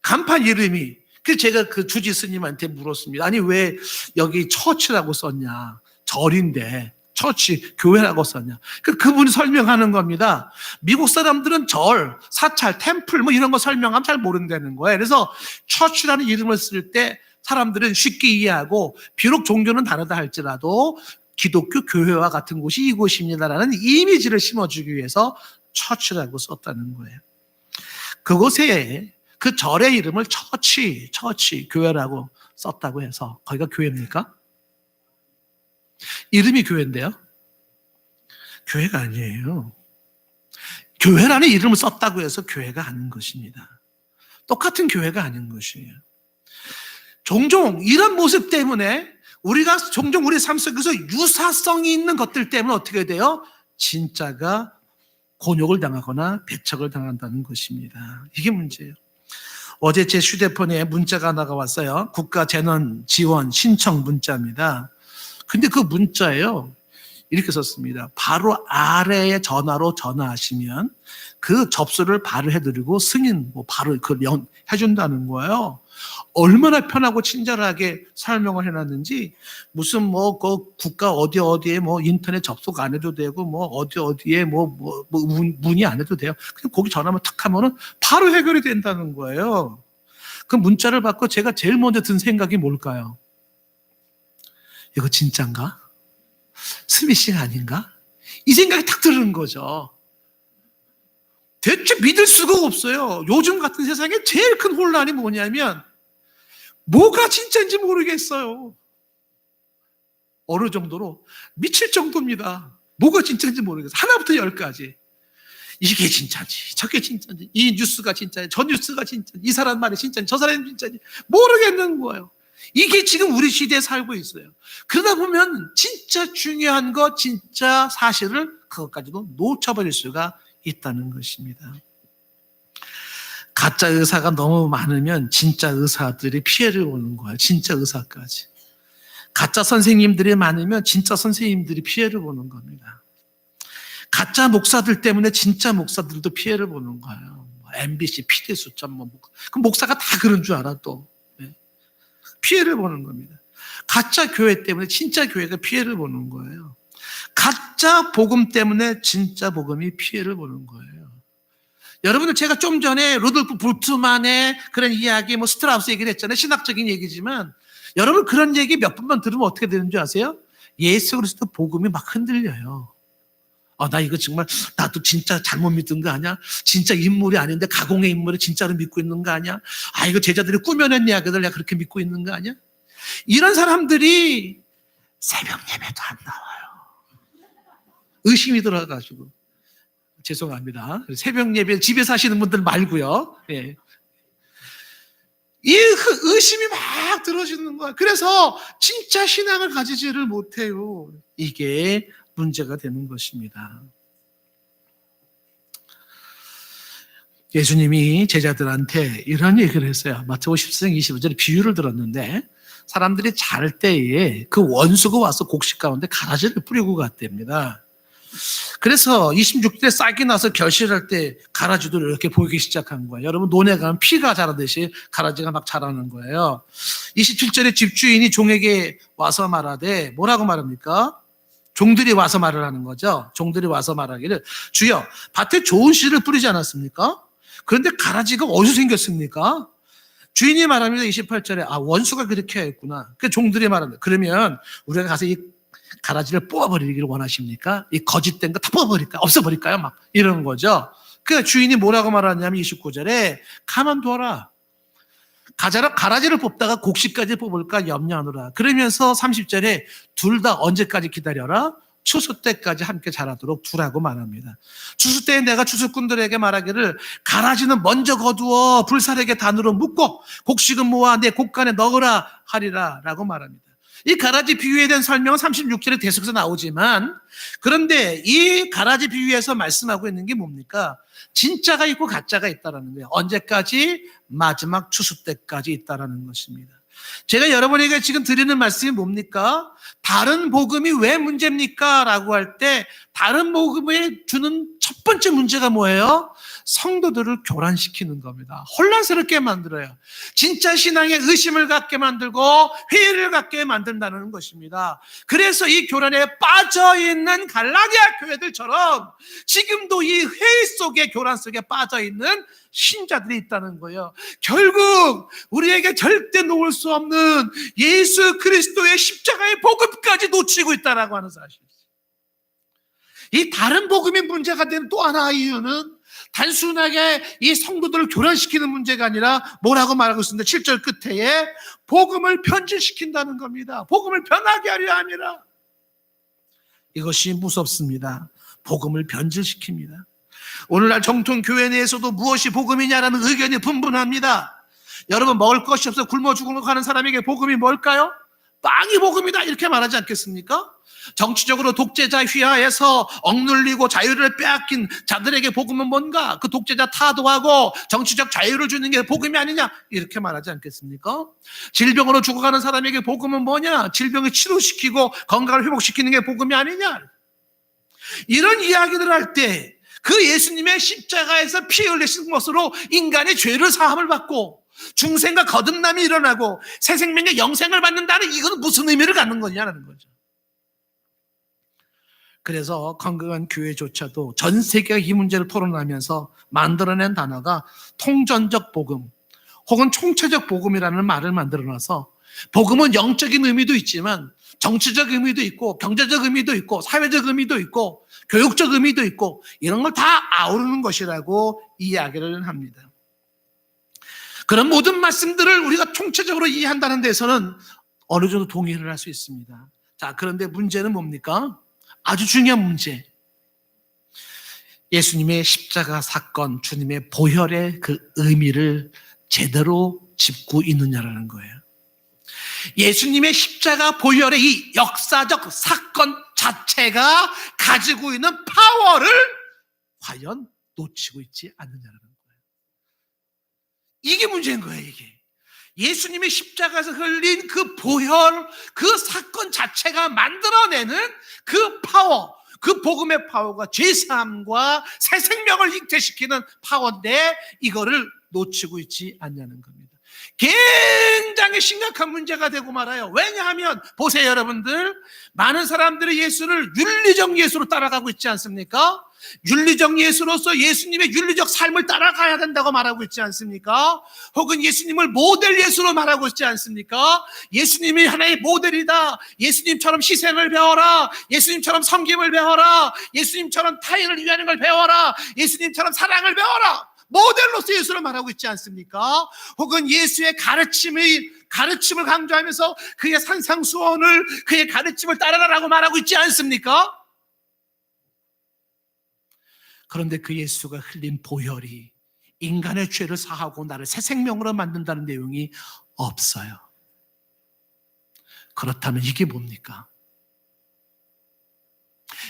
간판 이름이. 그래서 제가 그 주지 스님한테 물었습니다. 아니 왜 여기 처치라고 썼냐? 절인데 처치 교회라고 썼냐? 그분이 설명하는 겁니다. 미국 사람들은 절, 사찰, 템플 뭐 이런 거 설명하면 잘 모른다는 거예요. 그래서 처치라는 이름을 쓸 때 사람들은 쉽게 이해하고 비록 종교는 다르다 할지라도 기독교 교회와 같은 곳이 이곳입니다라는 이미지를 심어주기 위해서 처치라고 썼다는 거예요. 그곳에 그 절의 이름을 처치, 교회라고 썼다고 해서 거기가 교회입니까? 이름이 교회인데요. 교회가 아니에요. 교회라는 이름을 썼다고 해서 교회가 아닌 것입니다. 똑같은 교회가 아닌 것이에요. 종종 이런 모습 때문에 우리가 종종 우리 삶 속에서 유사성이 있는 것들 때문에 어떻게 돼요? 진짜가 곤욕을 당하거나 배척을 당한다는 것입니다. 이게 문제예요. 어제 제 휴대폰에 문자가 하나가 왔어요. 국가 재난 지원 신청 문자입니다. 근데 그 문자예요. 이렇게 썼습니다. 바로 아래에 전화로 전화하시면 그 접수를 바로 해드리고 승인 바로 해준다는 거예요. 얼마나 편하고 친절하게 설명을 해놨는지, 무슨 그 국가 어디에 인터넷 접속 안 해도 되고 어디에 문의 안 해도 돼요. 그냥 거기 전화만 탁 하면은 바로 해결이 된다는 거예요. 그 문자를 받고 제가 제일 먼저 든 생각이 뭘까요? 이거 진짠가? 스미싱 아닌가? 이 생각이 탁 드는 거죠. 대체 믿을 수가 없어요. 요즘 같은 세상에 제일 큰 혼란이 뭐냐면 뭐가 진짜인지 모르겠어요. 어느 정도로 미칠 정도입니다. 뭐가 진짜인지 모르겠어요. 하나부터 열까지. 이게 진짜인지 저게 진짜인지, 이 뉴스가 진짜인지 저 뉴스가 진짜인지, 이 사람 말이 진짜인지 저 사람이 진짜인지 모르겠는 거예요. 이게 지금 우리 시대에 살고 있어요. 그러다 보면 진짜 중요한 거, 진짜 사실을 그것까지도 놓쳐버릴 수가 있다는 것입니다. 가짜 의사가 너무 많으면 진짜 의사들이 피해를 보는 거예요. 진짜 의사까지. 가짜 선생님들이 많으면 진짜 선생님들이 피해를 보는 겁니다. 가짜 목사들 때문에 진짜 목사들도 피해를 보는 거예요. MBC, 피대수첩, 그 목사가 다 그런 줄 알아 또. 피해를 보는 겁니다. 가짜 교회 때문에 진짜 교회가 피해를 보는 거예요. 가짜 복음 때문에 진짜 복음이 피해를 보는 거예요. 여러분들, 제가 좀 전에 루돌프 불트만의 그런 이야기, 스트라우스 얘기를 했잖아요. 신학적인 얘기지만 여러분 그런 얘기 몇 번만 들으면 어떻게 되는 줄 아세요? 예수 그리스도 복음이 막 흔들려요. 나 이거 정말 나도 진짜 잘못 믿은 거 아니야? 진짜 인물이 아닌데 가공의 인물을 진짜로 믿고 있는 거 아니야? 이거 제자들이 꾸며낸 이야기들 내가 그렇게 믿고 있는 거 아니야? 이런 사람들이 새벽 예배도 안 나와요. 의심이 들어가지고. 죄송합니다. 새벽 예배 집에서 하시는 분들 말고요. 예. 이 의심이 막 들어지는 거야. 그래서 진짜 신앙을 가지지를 못해요. 이게 문제가 되는 것입니다. 예수님이 제자들한테 이런 얘기를 했어요. 마태복음 14장 25절에 비유를 들었는데, 사람들이 잘 때에 그 원수가 와서 곡식 가운데 가라지를 뿌리고 갔답니다. 그래서 26절에 싹이 나서 결실할 때 가라지도 이렇게 보이기 시작한 거예요. 여러분, 논에 가면 피가 자라듯이 가라지가 막 자라는 거예요. 27절에 집주인이 종에게 와서 말하되, 뭐라고 말합니까? 종들이 와서 말을 하는 거죠. 종들이 와서 말하기를, 주여, 밭에 좋은 씨를 뿌리지 않았습니까? 그런데 가라지가 어디서 생겼습니까? 주인이 말합니다. 28절에 원수가 그렇게 했구나. 그 종들이 말합니다. 그러면 우리가 가서 이 가라지를 뽑아버리기를 원하십니까? 이 거짓된 거 다 뽑아버릴까요? 없애버릴까요? 막 이러는 거죠. 그 주인이 뭐라고 말하냐면 29절에 가만둬라. 가라지를 뽑다가 곡식까지 뽑을까 염려하노라. 그러면서 30절에 둘 다 언제까지 기다려라? 추수 때까지 함께 자라도록 두라고 말합니다. 추수 때에 내가 추수꾼들에게 말하기를 가라지는 먼저 거두어 불사르게 단으로 묶고 곡식은 모아 내 곡간에 넣으라 하리라 라고 말합니다. 이 가라지 비유에 대한 설명은 36절에 계속해서 나오지만, 그런데 이 가라지 비유에서 말씀하고 있는 게 뭡니까? 진짜가 있고 가짜가 있다는 거예요. 언제까지? 마지막 추수 때까지 있다는 것입니다. 제가 여러분에게 지금 드리는 말씀이 뭡니까? 다른 복음이 왜 문제입니까? 라고 할 때 다른 복음에 주는 첫 번째 문제가 뭐예요? 성도들을 교란시키는 겁니다. 혼란스럽게 만들어요. 진짜 신앙에 의심을 갖게 만들고 회의를 갖게 만든다는 것입니다. 그래서 이 교란에 빠져있는 갈라디아 교회들처럼 지금도 이 회의 속에, 교란 속에 빠져있는 신자들이 있다는 거예요. 결국 우리에게 절대 놓을 수 없는 예수 그리스도의 십자가의 복음까지 놓치고 있다라고 하는 사실. 이 다른 복음이 문제가 되는 또 하나의 이유는 단순하게 이 성도들을 교란시키는 문제가 아니라 뭐라고 말하고 있습니다. 7절 끝에 복음을 변질시킨다는 겁니다. 복음을 변하게 하려 함이라. 이것이 무섭습니다. 복음을 변질시킵니다. 오늘날 정통 교회 내에서도 무엇이 복음이냐라는 의견이 분분합니다. 여러분, 먹을 것이 없어 굶어 죽으려고 하는 사람에게 복음이 뭘까요? 빵이 복음이다 이렇게 말하지 않겠습니까? 정치적으로 독재자 휘하에서 억눌리고 자유를 빼앗긴 자들에게 복음은 뭔가? 그 독재자 타도하고 정치적 자유를 주는 게 복음이 아니냐 이렇게 말하지 않겠습니까? 질병으로 죽어가는 사람에게 복음은 뭐냐? 질병을 치료시키고 건강을 회복시키는 게 복음이 아니냐? 이런 이야기를 할 때 그 예수님의 십자가에서 피 흘리신 것으로 인간의 죄를 사함을 받고 중생과 거듭남이 일어나고 새 생명의 영생을 받는다는 이건 무슨 의미를 갖는 거냐라는 거죠. 그래서 건강한 교회조차도 전 세계가 이 문제를 토론하면서 만들어낸 단어가 통전적 복음 혹은 총체적 복음이라는 말을 만들어놔서 복음은 영적인 의미도 있지만 정치적 의미도 있고 경제적 의미도 있고 사회적 의미도 있고 교육적 의미도 있고 이런 걸 다 아우르는 것이라고 이야기를 합니다. 그런 모든 말씀들을 우리가 총체적으로 이해한다는 데서는 어느 정도 동의를 할 수 있습니다. 자, 그런데 문제는 뭡니까? 아주 중요한 문제. 예수님의 십자가 사건, 주님의 보혈의 그 의미를 제대로 짚고 있느냐라는 거예요. 예수님의 십자가 보혈의 이 역사적 사건 자체가 가지고 있는 파워를 과연 놓치고 있지 않느냐라는 거예요. 이게 문제인 거예요, 이게. 예수님의 십자가에서 흘린 그 보혈, 그 사건 자체가 만들어내는 그 파워, 그 복음의 파워가 죄사함과 새 생명을 잉태시키는 파워인데 이거를 놓치고 있지 않냐는 겁니다. 굉장히 심각한 문제가 되고 말아요. 왜냐하면 보세요, 여러분들. 많은 사람들이 예수를 윤리적 예수로 따라가고 있지 않습니까? 윤리적 예수로서 예수님의 윤리적 삶을 따라가야 된다고 말하고 있지 않습니까? 혹은 예수님을 모델 예수로 말하고 있지 않습니까? 예수님이 하나의 모델이다. 예수님처럼 희생을 배워라. 예수님처럼 섬김을 배워라. 예수님처럼 타인을 위하는 걸 배워라. 예수님처럼 사랑을 배워라. 모델로서 예수를 말하고 있지 않습니까? 혹은 예수의 가르침을 강조하면서 그의 산상수원을, 그의 가르침을 따라가라고 말하고 있지 않습니까? 그런데 그 예수가 흘린 보혈이 인간의 죄를 사하고 나를 새 생명으로 만든다는 내용이 없어요. 그렇다면 이게 뭡니까?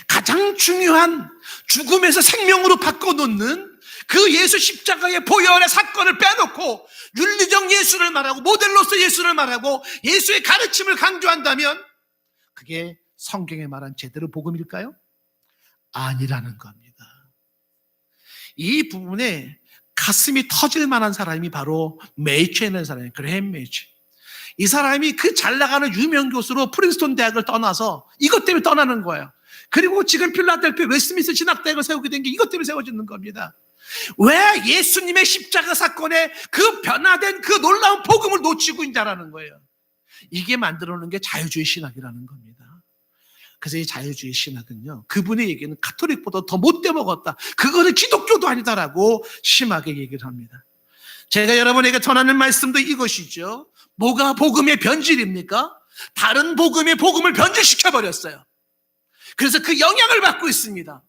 가장 중요한 죽음에서 생명으로 바꿔놓는 그 예수 십자가의 보혈의 사건을 빼놓고 윤리적 예수를 말하고 모델로서 예수를 말하고 예수의 가르침을 강조한다면 그게 성경에 말한 제대로 복음일까요? 아니라는 겁니다. 이 부분에 가슴이 터질 만한 사람이 바로 메이츠라는 사람이에요. 그레햄 메이츠. 이 사람이 그 잘 나가는 유명 교수로 프린스턴 대학을 떠나서 이것 때문에 떠나는 거예요. 그리고 지금 필라델피아 웨스트민스터 신학대학을 세우게 된 게 이것 때문에 세워지는 겁니다. 왜 예수님의 십자가 사건에 그 변화된 그 놀라운 복음을 놓치고 있냐라는 거예요. 이게 만들어놓은 게 자유주의 신학이라는 겁니다. 그래서 이 자유주의 신학은요, 그분의 얘기는 가톨릭보다 더 못돼 먹었다. 그거는 기독교도 아니다라고 심하게 얘기를 합니다. 제가 여러분에게 전하는 말씀도 이것이죠. 뭐가 복음의 변질입니까? 다른 복음의 복음을 변질시켜버렸어요. 그래서 그 영향을 받고 있습니다.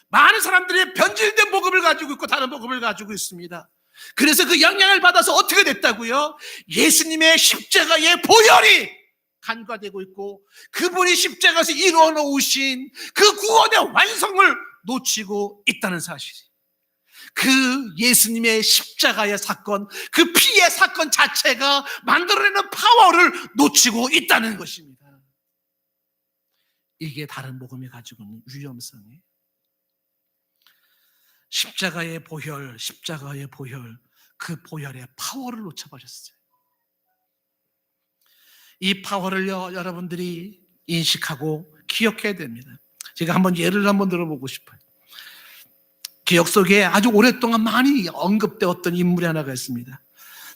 많은 사람들이 변질된 복음을 가지고 있고 다른 복음을 가지고 있습니다. 그래서 그 영향을 받아서 어떻게 됐다고요? 예수님의 십자가의 보혈이 간과되고 있고 그분이 십자가에서 이루어 놓으신 그 구원의 완성을 놓치고 있다는 사실. 그 예수님의 십자가의 사건, 그 피의 사건 자체가 만들어내는 파워를 놓치고 있다는 것입니다. 이게 다른 복음이 가지고 있는 위험성이에요. 십자가의 보혈, 그 보혈의 파워를 놓쳐버렸어요. 이 파워를 여러분들이 인식하고 기억해야 됩니다. 제가 예를 들어보고 싶어요. 기억 속에 아주 오랫동안 많이 언급되었던 인물이 하나가 있습니다.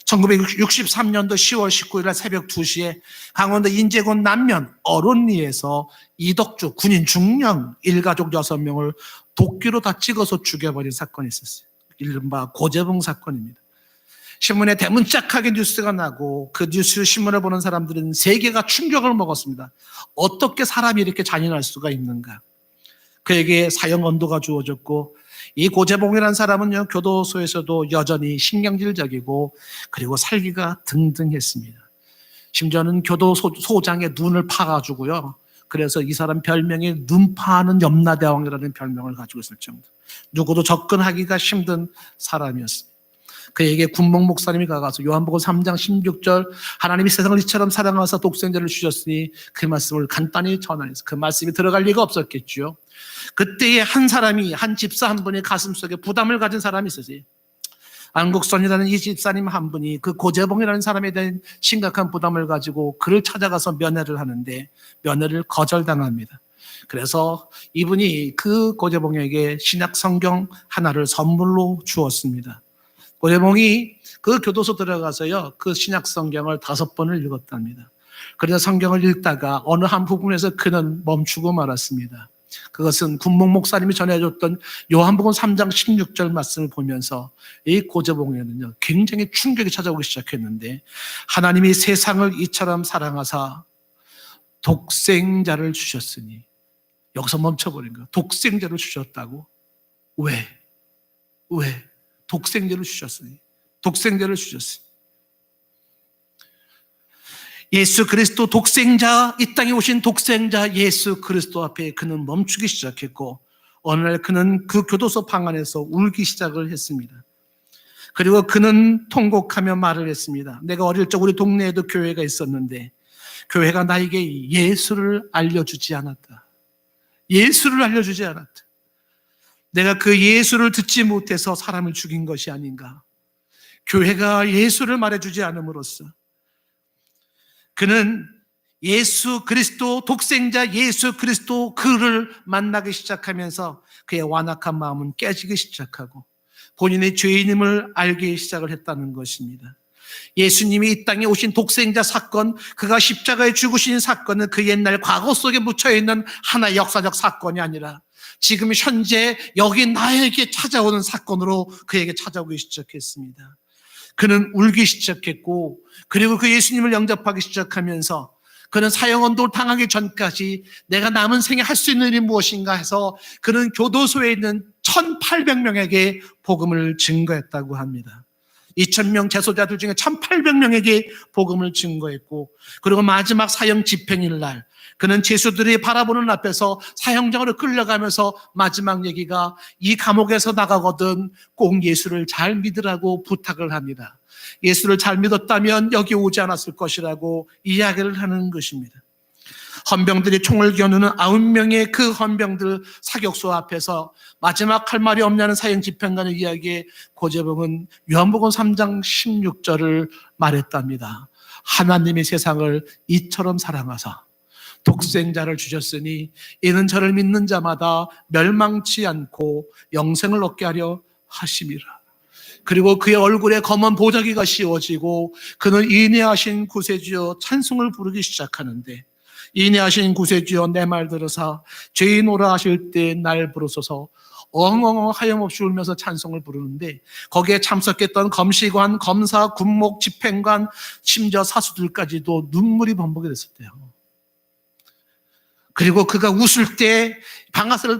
1963년도 10월 19일 날 새벽 2시에 강원도 인제군 남면 어론리에서 이덕주 군인 중령 일가족 6명을 도끼로 다 찍어서 죽여버린 사건이 있었어요. 이른바 고재봉 사건입니다. 신문에 대문짝하게 뉴스가 나고 그 뉴스 신문을 보는 사람들은 세계가 충격을 먹었습니다. 어떻게 사람이 이렇게 잔인할 수가 있는가. 그에게 사형 언도가 주어졌고 이 고재봉이라는 사람은요, 교도소에서도 여전히 신경질적이고 그리고 살기가 등등했습니다. 심지어는 교도소장의 눈을 파가지고요. 그래서 이 사람 별명이 눈 파는 염라대왕이라는 별명을 가지고 있을 정도. 누구도 접근하기가 힘든 사람이었습니다. 그에게 군목 목사님이 가서 요한복음 3장 16절 하나님이 세상을 이처럼 사랑하사 독생자를 주셨으니 그 말씀을 간단히 전하면서 그 말씀이 들어갈 리가 없었겠죠. 그때에 한 사람이, 한 집사 한 분의 가슴속에 부담을 가진 사람이 있었어요. 안국선이라는 이 집사님 한 분이 그 고재봉이라는 사람에 대한 심각한 부담을 가지고 그를 찾아가서 면회를 하는데 면회를 거절당합니다. 그래서 이분이 그 고재봉에게 신약 성경 하나를 선물로 주었습니다. 고재봉이 그 교도소 들어가서요, 그 신약 성경을 5번을 읽었답니다. 그래서 성경을 읽다가 어느 한 부분에서 그는 멈추고 말았습니다. 그것은 군목 목사님이 전해줬던 요한복음 3장 16절 말씀을 보면서 이 고재봉에는요, 굉장히 충격이 찾아오기 시작했는데, 하나님이 세상을 이처럼 사랑하사 독생자를 주셨으니, 여기서 멈춰버린 거예요. 독생자를 주셨다고? 왜? 독생자를 주셨으니. 독생자를 주셨으니. 예수 그리스도 독생자, 이 땅에 오신 독생자 예수 그리스도 앞에 그는 멈추기 시작했고, 어느 날 그는 그 교도소 방 안에서 울기 시작을 했습니다. 그리고 그는 통곡하며 말을 했습니다. 내가 어릴 적 우리 동네에도 교회가 있었는데 교회가 나에게 예수를 알려주지 않았다. 예수를 알려주지 않았다. 내가 그 예수를 듣지 못해서 사람을 죽인 것이 아닌가. 교회가 예수를 말해주지 않음으로써 그는 예수 그리스도, 독생자 예수 그리스도 그를 만나기 시작하면서 그의 완악한 마음은 깨지기 시작하고 본인의 죄인임을 알기 시작을 했다는 것입니다. 예수님이 이 땅에 오신 독생자 사건, 그가 십자가에 죽으신 사건은 그 옛날 과거 속에 묻혀있는 하나의 역사적 사건이 아니라 지금 현재 여기 나에게 찾아오는 사건으로 그에게 찾아오기 시작했습니다. 그는 울기 시작했고, 그리고 그 예수님을 영접하기 시작하면서 그는 사형언도를 당하기 전까지 내가 남은 생에 할 수 있는 일이 무엇인가 해서 그는 교도소에 있는 1,800명에게 복음을 증거했다고 합니다. 2,000명 재소자들 중에 1,800명에게 복음을 증거했고, 그리고 마지막 사형 집행일 날 그는 죄수들이 바라보는 앞에서 사형장으로 끌려가면서 마지막 얘기가 이 감옥에서 나가거든 꼭 예수를 잘 믿으라고 부탁을 합니다. 예수를 잘 믿었다면 여기 오지 않았을 것이라고 이야기를 하는 것입니다. 헌병들이 총을 겨누는 9명의 그 헌병들 사격소 앞에서 마지막 할 말이 없냐는 사형 집행관의 이야기에 고재봉은 요한복음 3장 16절을 말했답니다. 하나님이 세상을 이처럼 사랑하사 독생자를 주셨으니 이는 저를 믿는 자마다 멸망치 않고 영생을 얻게 하려 하심이라. 그리고 그의 얼굴에 검은 보자기가 씌워지고 그는 인내하신 구세주여 찬송을 부르기 시작하는데, 인내하신 구세주여 내 말 들으사 죄인 오라 하실 때 날 부르소서 엉엉 하염없이 울면서 찬송을 부르는데, 거기에 참석했던 검시관, 검사, 군목, 집행관, 심지어 사수들까지도 눈물이 범벅이 됐었대요. 그리고 그가 웃을 때 방아쇠를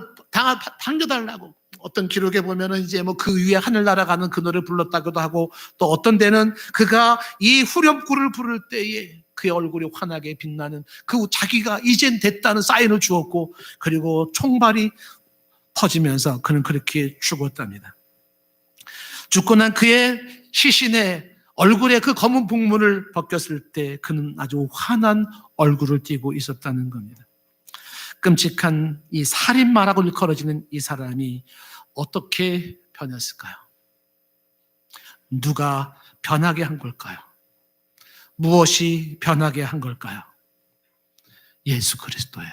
당겨달라고, 어떤 기록에 보면은 이제 뭐 그 위에 하늘 날아가는 그 노래 불렀다고도 하고, 또 어떤 데는 그가 이 후렴구를 부를 때에 그의 얼굴이 환하게 빛나는 그 자기가 이젠 됐다는 사인을 주었고, 그리고 총발이 터지면서 그는 그렇게 죽었답니다. 죽고 난 그의 시신에 얼굴에 그 검은 복문을 벗겼을 때 그는 아주 환한 얼굴을 띠고 있었다는 겁니다. 끔찍한 이 살인마라고 일컬어지는 이 사람이 어떻게 변했을까요? 누가 변하게 한 걸까요? 무엇이 변하게 한 걸까요? 예수 그리스도예요.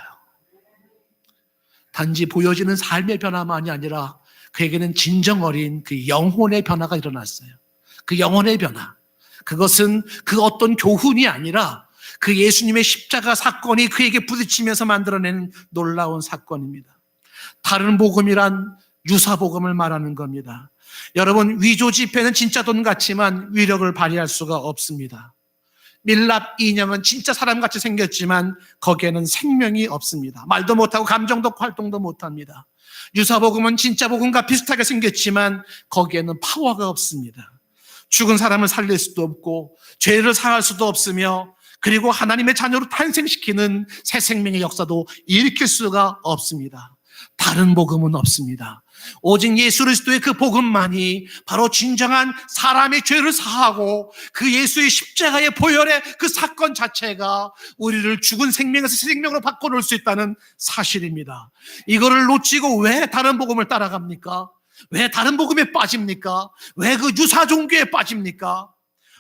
단지 보여지는 삶의 변화만이 아니라 그에게는 진정 어린 그 영혼의 변화가 일어났어요. 그 영혼의 변화, 그것은 그 어떤 교훈이 아니라 그 예수님의 십자가 사건이 그에게 부딪히면서 만들어낸 놀라운 사건입니다. 다른 복음이란 유사복음을 말하는 겁니다. 여러분, 위조 지폐는 진짜 돈 같지만 위력을 발휘할 수가 없습니다. 밀랍 인형은 진짜 사람같이 생겼지만 거기에는 생명이 없습니다. 말도 못하고 감정도 없고 활동도 못합니다. 유사복음은 진짜 복음과 비슷하게 생겼지만 거기에는 파워가 없습니다. 죽은 사람을 살릴 수도 없고 죄를 사할 수도 없으며, 그리고 하나님의 자녀로 탄생시키는 새 생명의 역사도 일으킬 수가 없습니다. 다른 복음은 없습니다. 오직 예수 그리스도의 그 복음만이 바로 진정한 사람의 죄를 사하고 그 예수의 십자가의 보혈의 그 사건 자체가 우리를 죽은 생명에서 새 생명으로 바꿔놓을 수 있다는 사실입니다. 이거를 놓치고 왜 다른 복음을 따라갑니까? 왜 다른 복음에 빠집니까? 왜 그 유사 종교에 빠집니까?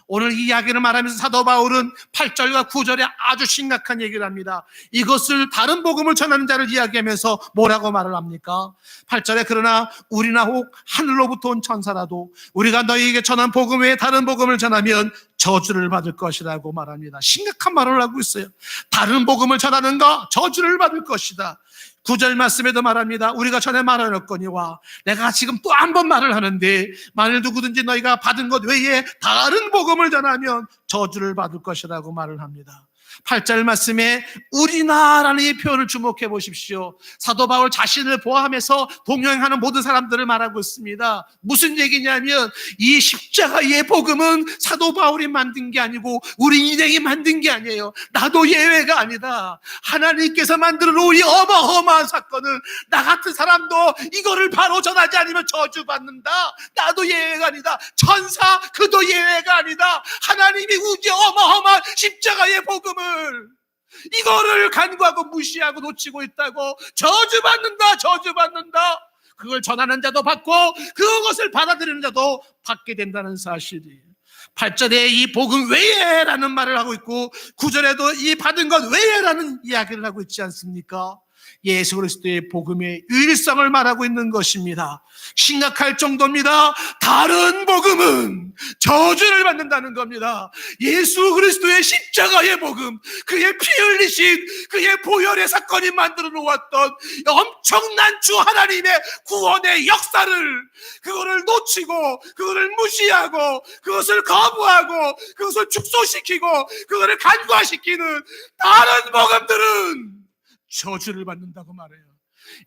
오늘 이 이야기를 말하면서 사도 바울은 8절과 9절에 아주 심각한 얘기를 합니다. 이것을 다른 복음을 전하는 자를 이야기하면서 뭐라고 말을 합니까? 8절에 그러나 우리나 혹 하늘로부터 온 천사라도 우리가 너희에게 전한 복음 외에 다른 복음을 전하면 저주를 받을 것이라고 말합니다. 심각한 말을 하고 있어요. 다른 복음을 전하는가? 저주를 받을 것이다. 9절 말씀에도 말합니다. 우리가 전에 말하였거니와 내가 지금 또 한 번 말을 하는데 만일 누구든지 너희가 받은 것 외에 다른 복음을 전하면 저주를 받을 것이라고 말을 합니다. 8절 말씀에 우리나라는 이 표현을 주목해 보십시오. 사도 바울 자신을 보호하면서 동행하는 모든 사람들을 말하고 있습니다. 무슨 얘기냐면 이 십자가의 복음은 사도 바울이 만든 게 아니고 우리 인생이 만든 게 아니에요. 나도 예외가 아니다. 하나님께서 만들어 놓은 이 어마어마한 사건을 나 같은 사람도 이거를 바로 전하지 않으면 저주받는다. 나도 예외가 아니다. 천사 그도 예외가 아니다. 하나님이 우주 어마어마한 십자가의 복음을 이거를 간과하고 무시하고 놓치고 있다고 저주받는다. 그걸 전하는 자도 받고 그것을 받아들이는 자도 받게 된다는 사실이에요. 8절에 이 복음 외에라는 말을 하고 있고 9절에도 이 받은 것 외에라는 이야기를 하고 있지 않습니까? 예수 그리스도의 복음의 유일성을 말하고 있는 것입니다. 심각할 정도입니다. 다른 복음은 저주를 받는다는 겁니다. 예수 그리스도의 십자가의 복음, 그의 피 흘리신 그의 보혈의 사건이 만들어 놓았던 엄청난 주 하나님의 구원의 역사를 그거를 놓치고 그거를 무시하고 그것을 거부하고 그것을 축소시키고 그거를 간과시키는 다른 복음들은 저주를 받는다고 말해요.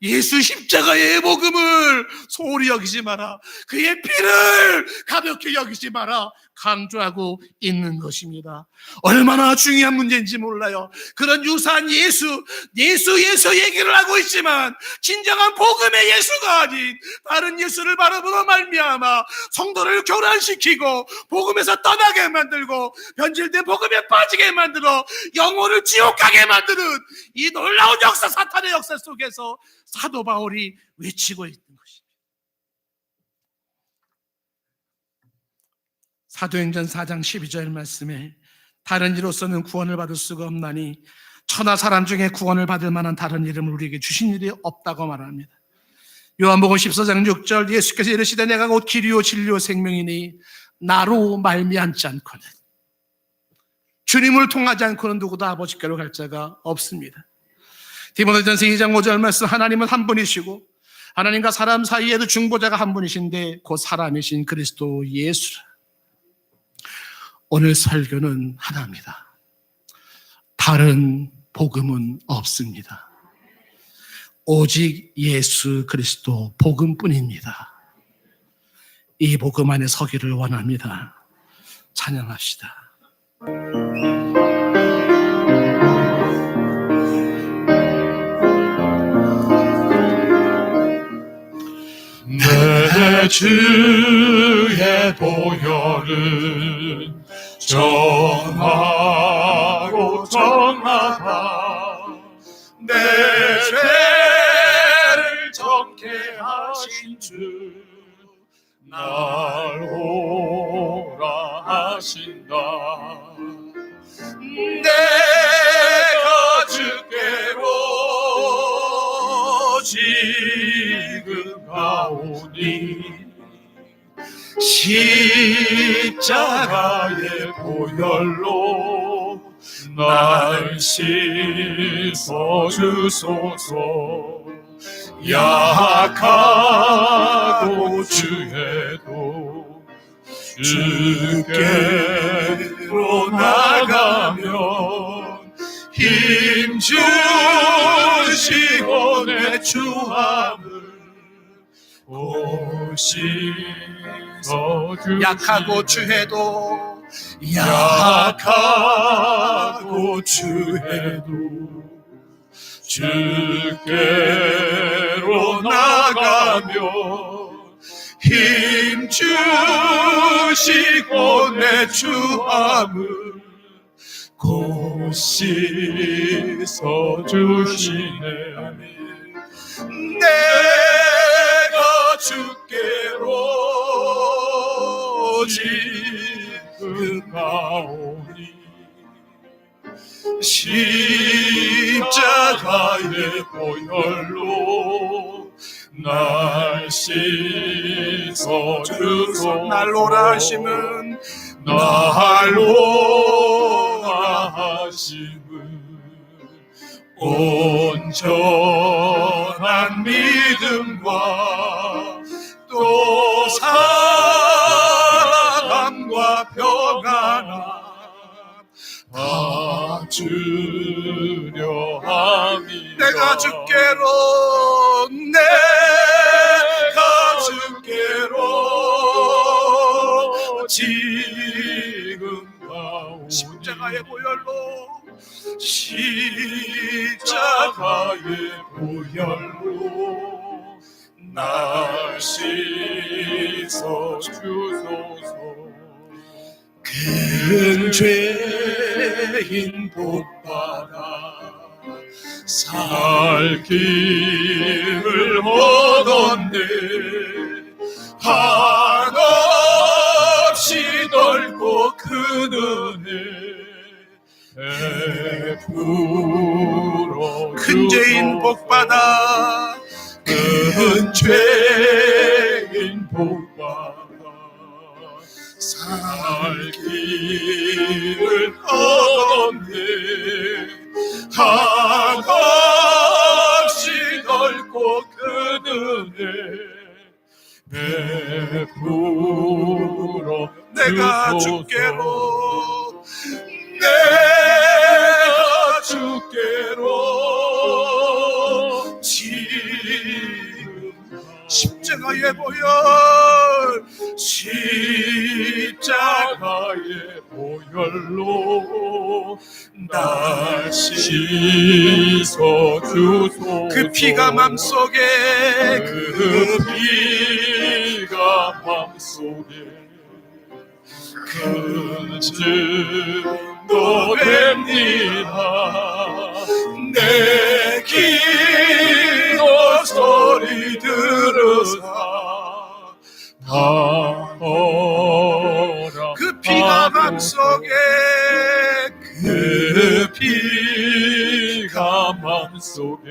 예수 십자가의 복음을 소홀히 여기지 마라. 그의 피를 가볍게 여기지 마라. 강조하고 있는 것입니다. 얼마나 중요한 문제인지 몰라요. 그런 유사한 예수 얘기를 하고 있지만 진정한 복음의 예수가 아닌 다른 예수를 바라보며 말미암아 성도를 교란시키고 복음에서 떠나게 만들고 변질된 복음에 빠지게 만들어 영혼을 지옥 가게 만드는 이 놀라운 역사, 사탄의 역사 속에서 사도 바울이 외치고 있는 것입니다. 사도행전 4장 12절 말씀에 다른 이로서는 구원을 받을 수가 없나니 천하 사람 중에 구원을 받을 만한 다른 이름을 우리에게 주신 일이 없다고 말합니다. 요한복음 14장 6절 예수께서 이르시되 내가 곧 길이요 진리요 생명이니 나로 말미암지 않고는 주님을 통하지 않고는 누구도 아버지께로 갈 자가 없습니다. 디모데전서 2장 5절 말씀 하나님은 한 분이시고 하나님과 사람 사이에도 중보자가 한 분이신데 곧 사람이신 그리스도 예수라. 오늘 설교는 하나입니다. 다른 복음은 없습니다. 오직 예수 그리스도 복음뿐입니다. 이 복음 안에 서기를 원합니다. 찬양합시다. 내 주의 보혈을 전하고 전하다 내 죄를 정케 하신 주 날 오라 하신다 내가 주께로 지금 가오니 십자가의 보혈로 날 씻어주소서 약하고 주에도 주께로 나가면 힘 주시고 내 주함을 오시서 약하고 주해도 약하고 주해도 주께로 나가면 힘 주시고 내 주함을 곧 씻어주시네. 내가 주께로 지금 가오니 십자가의 보혈로 날 씻어주소. 날로라 하심은 날로라 하심은 온전한 믿음과 또 사랑과 평안함 다 주려 함이라. 내가 주께로 지금 가오니 십자가의 보혈로 십자가의 보혈로 날 씻어주소서. 큰 죄인 복받아 살 길을 얻었네. 한없이 넓고 큰 은혜 베풀어 큰 죄인 복받아 큰 죄인 복받아 살 길을 얻었네. 한없이 넓고 큰 은혜 베풀어 내가 주소서. 주께로 내가 주께로 지금 십자가의 보혈 십자가의 보혈로 날 씻어주소서. 그 피가 맘속에 그 피가 맘속에 큰 증거 됩니다. 내 기도 소리 들으사 바라라. 그 피가 맘속에 그 피가 맘속에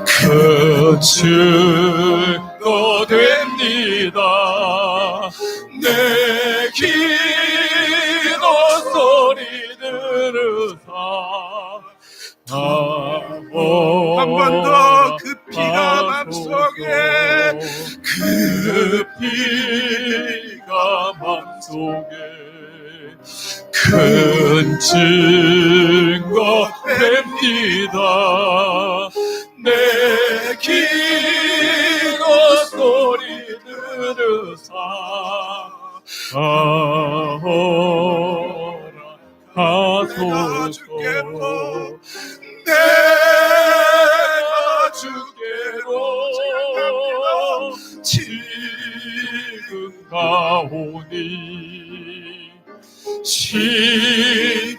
큰 증거 됩니다. 내 기도 소리 들으사 한 번 더 그 피가 맘속에 그 피가 맘속에 큰 증거 됩니다. 내 기도 소리 들으사 하소서. 내가 주께로 지금 가오니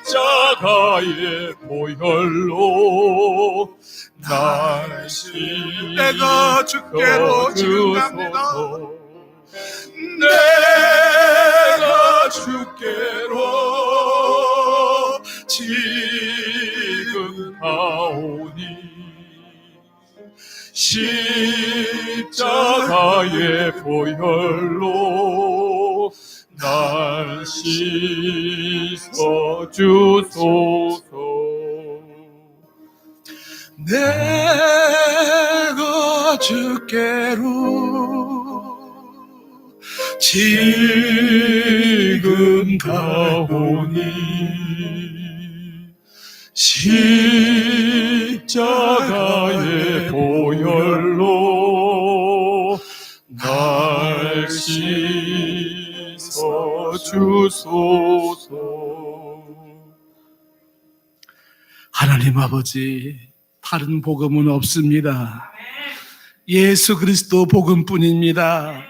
십자가의 보혈로 날 내가 주께로 지금 갑니다. 내가 주께로 지금 가오니 십자가의 보혈로 날 씻어주소서. 내가 주께로 지금 가오니 십자가의 보혈로 날 씻어주소서. 하나님 아버지, 다른 복음은 없습니다. 예수 그리스도 복음뿐입니다.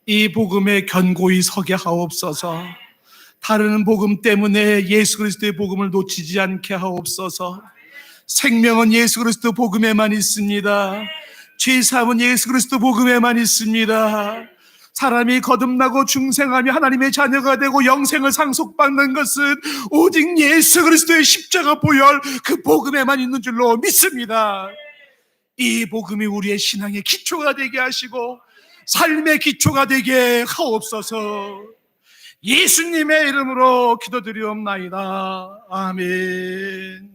이 복음에 견고히 서게 하옵소서. 다른 복음 때문에 예수 그리스도의 복음을 놓치지 않게 하옵소서. 생명은 예수 그리스도 복음에만 있습니다. 죄사함은 예수 그리스도 복음에만 있습니다. 사람이 거듭나고 중생하며 하나님의 자녀가 되고 영생을 상속받는 것은 오직 예수 그리스도의 십자가 보혈 그 복음에만 있는 줄로 믿습니다. 이 복음이 우리의 신앙의 기초가 되게 하시고 삶의 기초가 되게 하옵소서. 예수님의 이름으로 기도드리옵나이다. 아멘.